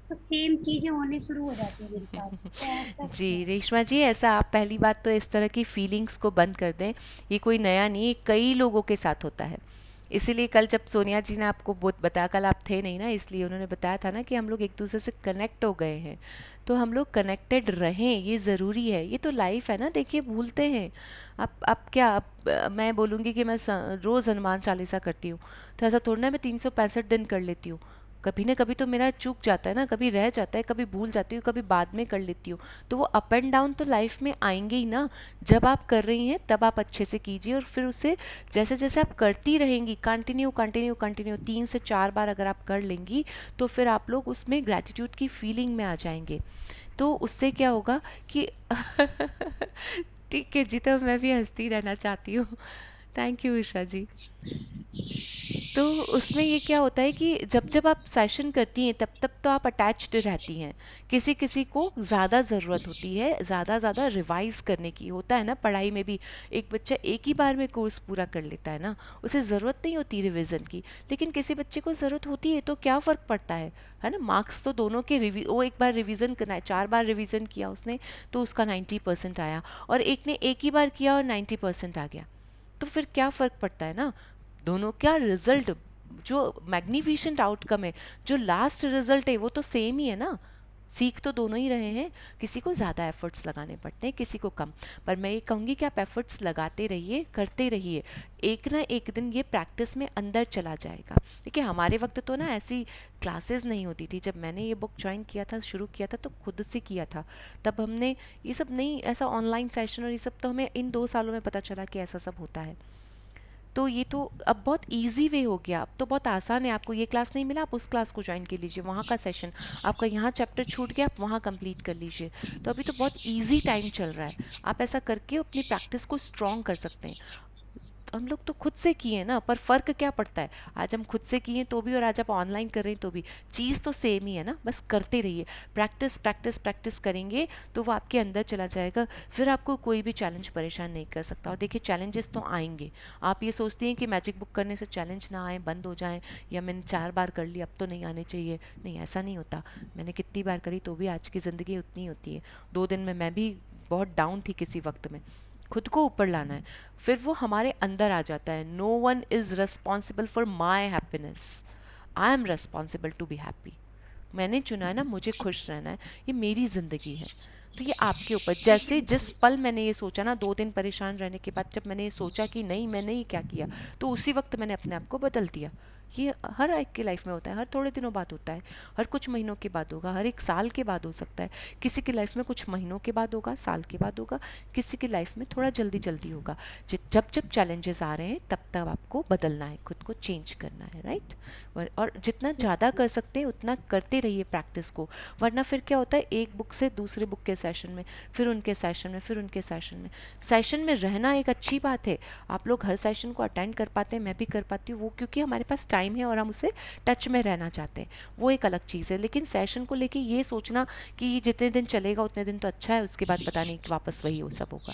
तो सेम चीजें होने शुरू हो जाती है मेरे साथ। तो ऐसा जी रेशमा जी, ऐसा आप पहली बात तो इस तरह की फीलिंग्स को बंद कर दें। ये कोई नया नहीं है, कई लोगों के साथ होता है। इसीलिए कल जब सोनिया जी ने आपको बताया, कल आप थे नहीं ना, इसलिए उन्होंने बताया था ना कि हम लोग एक दूसरे से कनेक्ट हो गए हैं, तो हम लोग कनेक्टेड रहें, ये ज़रूरी है। ये तो लाइफ है ना, देखिए भूलते हैं। आप क्या मैं बोलूँगी कि मैं रोज़ हनुमान चालीसा करती हूँ, तो ऐसा थोड़ा ना मैं 365 दिन कर लेती हूँ। कभी ना कभी तो मेरा चूक जाता है ना, कभी रह जाता है, कभी भूल जाती हूँ, कभी बाद में कर लेती हूँ। तो वो अप एंड डाउन तो लाइफ में आएंगे ही ना। जब आप कर रही हैं तब आप अच्छे से कीजिए, और फिर उसे जैसे जैसे आप करती रहेंगी, कंटिन्यू कंटिन्यू कंटिन्यू 3 से 4 बार अगर आप कर लेंगी, तो फिर आप लोग उसमें ग्रैटिट्यूड की फीलिंग में आ जाएंगे। तो उससे क्या होगा कि ठीक है जी, तो मैं भी हंसती रहना चाहती हूँ। थैंक यू ईशा जी। तो उसमें ये क्या होता है कि जब जब आप सेशन करती हैं तब तब तो आप अटैच्ड रहती हैं। किसी किसी को ज़्यादा ज़रूरत होती है, ज़्यादा रिवाइज़ करने की। होता है ना पढ़ाई में भी, एक बच्चा एक ही बार में कोर्स पूरा कर लेता है ना, उसे ज़रूरत नहीं होती रिवीजन की। लेकिन किसी बच्चे को ज़रूरत होती है, तो क्या फ़र्क पड़ता है ना। मार्क्स तो दोनों के वो एक बार रिवीजन करना है, 4 बार रिवीजन किया उसने तो उसका 90% आया, और एक ने एक ही बार किया और 90% आ गया। तो फिर क्या फ़र्क पड़ता है ना, दोनों क्या रिजल्ट, जो मैग्निफिशेंट आउटकम है, जो लास्ट रिजल्ट है वो तो सेम ही है ना। सीख तो दोनों ही रहे हैं, किसी को ज़्यादा एफर्ट्स लगाने पड़ते हैं, किसी को कम। पर मैं ये कहूँगी कि आप एफर्ट्स लगाते रहिए, करते रहिए, एक ना एक दिन ये प्रैक्टिस में अंदर चला जाएगा। देखिए हमारे वक्त तो ना ऐसी क्लासेस नहीं होती थी। जब मैंने ये बुक ज्वाइन किया था, शुरू किया था, तो खुद से किया था। तब हमने ये सब नहीं, ऐसा ऑनलाइन सेशन और ये सब तो हमें इन 2 सालों में पता चला कि ऐसा सब होता है। तो ये तो अब बहुत इजी वे हो गया, अब तो बहुत आसान है। आपको ये क्लास नहीं मिला, आप उस क्लास को ज्वाइन कर लीजिए, वहाँ का सेशन, आपका यहाँ चैप्टर छूट गया, आप वहाँ कंप्लीट कर लीजिए। तो अभी तो बहुत इजी टाइम चल रहा है, आप ऐसा करके अपनी प्रैक्टिस को स्ट्रॉन्ग कर सकते हैं। हम लोग तो खुद से किए ना, पर फ़र्क क्या पड़ता है, आज हम खुद से किए तो भी और आज आप ऑनलाइन कर रहे हैं तो भी, चीज़ तो सेम ही है ना। बस करते रहिए, प्रैक्टिस प्रैक्टिस प्रैक्टिस करेंगे तो वो आपके अंदर चला जाएगा, फिर आपको कोई भी चैलेंज परेशान नहीं कर सकता। और देखिए चैलेंजेस तो आएंगे। आप ये सोचती हैं कि मैजिक बुक करने से चैलेंज ना आए, बंद हो जाएं, या मैंने 4 बार कर ली अब तो नहीं आने चाहिए, नहीं, ऐसा नहीं होता। मैंने कितनी बार करी तो भी आज की ज़िंदगी उतनी होती है। 2 दिन में मैं भी बहुत डाउन थी किसी वक्त में, खुद को ऊपर लाना है, फिर वो हमारे अंदर आ जाता है। No one is responsible for my happiness, I am responsible to be happy. मैंने चुना है ना, मुझे खुश रहना है, ये मेरी ज़िंदगी है। तो ये आपके ऊपर, जैसे जिस पल मैंने ये सोचा ना 2 दिन परेशान रहने के बाद, जब मैंने ये सोचा कि नहीं मैंने ये क्या किया, तो उसी वक्त मैंने अपने आप को बदल दिया। ये हर एक की लाइफ में होता है, हर थोड़े दिनों बाद होता है, हर कुछ महीनों के बाद होगा, हर एक साल के बाद हो सकता है, किसी की लाइफ में कुछ महीनों के बाद होगा, साल के बाद होगा, किसी की लाइफ में थोड़ा जल्दी जल्दी होगा। जब जब चैलेंजेस आ रहे हैं तब तब आपको बदलना है, खुद को चेंज करना है, राइट। और जितना ज़्यादा कर सकते हैं उतना करते रहिए प्रैक्टिस को, वरना फिर क्या होता है, एक बुक से दूसरे बुक के सेशन में, फिर उनके सेशन में, फिर उनके सेशन में रहना एक अच्छी बात है। आप लोग हर सेशन को अटेंड कर पाते हैं, मैं भी कर पाती हूँ, वो क्योंकि हमारे पास टाइम है और हम उससे टच में रहना चाहते हैं, वो एक अलग चीज़ है। लेकिन सेशन को लेके ये सोचना कि ये जितने दिन चलेगा उतने दिन तो अच्छा है, उसके बाद पता नहीं कि वापस वही वो सब होगा,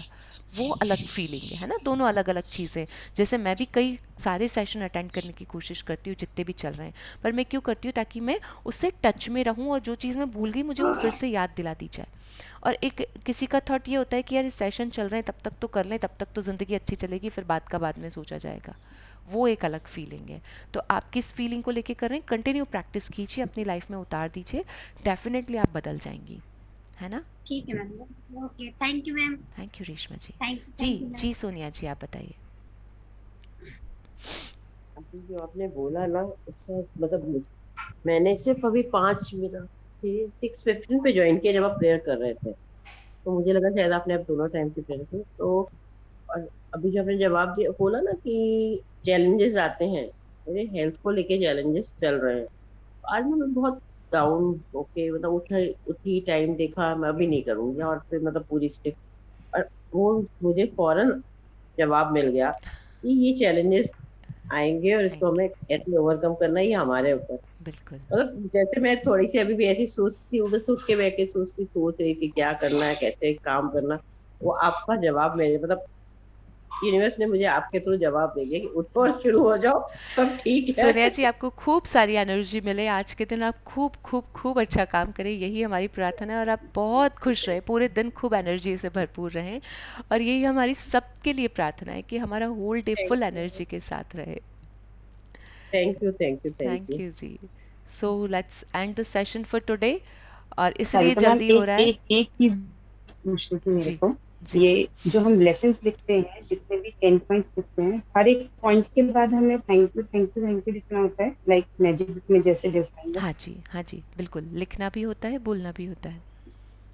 वो अलग फीलिंग है ना। दोनों अलग अलग चीज़ें। जैसे मैं भी कई सारे सेशन अटेंड करने की कोशिश करती हूँ जितने भी चल रहे हैं, पर मैं क्यों करती हूँ, ताकि मैं उससे टच में रहूँ और जो चीज़ मैं भूल गई मुझे वो फिर से याद दिला दी जाए। और एक किसी का थॉट ये होता है कि यार इस सेशन चल रहे हैं तब तक तो कर लें, तब तक तो ज़िंदगी अच्छी चलेगी, फिर बात का बाद में सोचा जाएगा, वो एक अलग फीलिंग है। तो आप किस फीलिंग को लेके कर रहे हैं, कंटिन्यू प्रैक्टिस कीजिए, अपनी लाइफ में उतार दीजिए, डेफिनेटली आप बदल जाएंगी, है ना। ठीक है ma'am, okay, thank you ma'am. Thank you Reshma ji. Thank जी यू मैम। जी सोनिया जी आप बताइए। अभी जो आपने बोला ना उसका मतलब मैंने सिर्फ अभी 5 मिनट 6:15 पे ज्वाइन किया जब आप प्रेयर कर रहे थे, तो मुझे लगा शायद आपने अब दोनों टाइम की प्रेयर की। तो और अभी जो आपने जवाब दिया बोला ना कि चैलेंजेस आते हैं, मेरे हेल्थ को लेके चैलेंजेस चल रहे हैं। आज मैं बहुत डाउन होके मतलब उठी टाइम देखा मैं अभी नहीं करूंगी और फिर मतलब पूरी स्टिक, और वो मुझे फौरन जवाब मिल गया कि ये चैलेंजेस आएंगे और इसको हमें कैसे ओवरकम करना है, ये हमारे ऊपर। बिल्कुल मतलब जैसे मैं थोड़ी सी अभी भी ऐसी सोचती हूँ, बस उठ के बैठ के सोच रही थी क्या करना है, कैसे काम करना, वो आपका जवाब मेरे मतलब यूनिवर्स ने मुझे आपके थ्रू जवाब दे दिया कि उठो और शुरू हो जाओ, सब ठीक है। सोनिया जी आपको खूब सारी एनर्जी मिले, आज के दिन आप खूब खूब खूब अच्छा काम करें, यही हमारी प्रार्थना है। और आप बहुत खुश रहे, पूरे दिन खूब एनर्जी से भरपूर रहें, और यही हमारी सबके लिए प्रार्थना है कि हमारा होल डे फुल एनर्जी के साथ रहे। Thank you thank you thank thank you. You जी। So let's end the session for today, और इसलिए सरिता मैम जल्दी हो रहा है। एक चीज पूछनी थी मेरे जी को। जी ये जो हम लेसन्स लिखते हैं, जितने भी 10 पॉइंट्स लिखते हैं, हर एक पॉइंट के बाद हमें thank you thank you thank you लिखना होता है, लाइक मैजिक बुक में जैसे डिफाइंड है। हाँ जी बिल्कुल, लिखना भी होता है, बोलना भी होता है।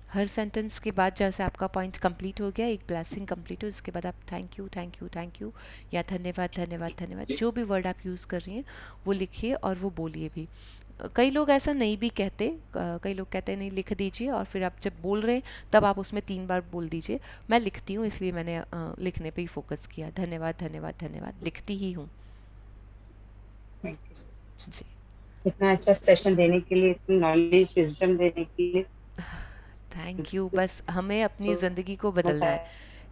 हर सेंटेंस के बाद जैसे आपका पॉइंट कंप्लीट हो गया, एक ब्लेसिंग कंप्लीट हो, उसके बाद आप thank you thank you thank you या धन्यवाद धन्यवाद धन्यवाद, जो भी वर्ड आप यूज़ कर रही हैं वो लिखिए और वो बोलिए भी। कई लोग ऐसा नहीं भी कहते, कई लोग कहते हैं नहीं लिख दीजिए, और फिर आप जब बोल रहे हैं तब आप उसमें 3 बार बोल दीजिए। मैं लिखती हूँ इसलिए मैंने लिखने पे ही फोकस किया। धन्यवाद धन्यवाद धन्यवाद लिखती ही हूँ। थैंक यू जी इतना अच्छा सेशन देने के लिए, इतनी नॉलेज विजडम देने के लिए। Thank you. बस हमें अपनी So, ज़िंदगी को बदलना है,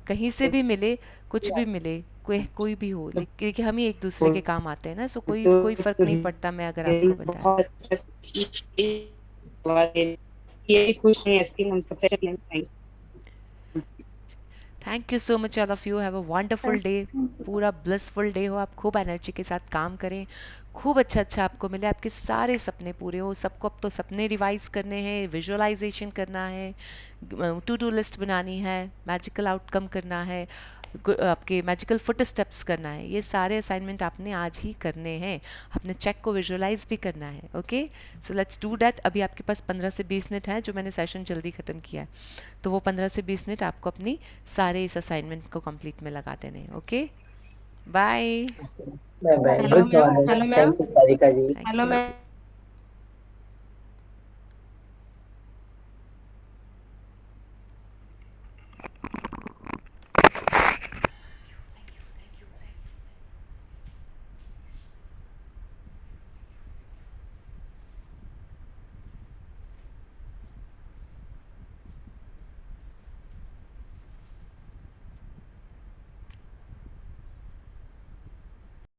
कहीं से भी मिले, कुछ भी मिले, कोई भी हो, लेकिन हम ही एक दूसरे के काम आते हैं ना। सो कोई फ़र्क नहीं पड़ता मैं अगर आपको बताया। बहुत ये कुछ नहीं ऐसी हम सबसे thanks. Thank you so much all of you, have a wonderful day, पूरा ब्लिसफुल डे हो, आप खूब एनर्जी के साथ काम करें, खूब अच्छा आपको मिले, आपके सारे सपने पूरे हो। सबको अब तो सपने रिवाइज करने हैं, विजुअलाइजेशन करना है, टू डू लिस्ट बनानी है, मैजिकल आउटकम करना है, आपके मैजिकल फुट स्टेप्स करना है। ये सारे असाइनमेंट आपने आज ही करने हैं। अपने चेक को विजुअलाइज भी करना है। Okay, so let's do that. अभी आपके पास 15 से 20 मिनट है, जो मैंने सेशन जल्दी ख़त्म किया है, तो वो 15 से 20 मिनट आपको अपनी सारे इस असाइनमेंट को कंप्लीट में लगा देने हैं। Okay, bye. Bye bye, hello good ma'am. Morning, hello ma'am. Thank you Sarika ji. Thank hello you ma'am. Ji.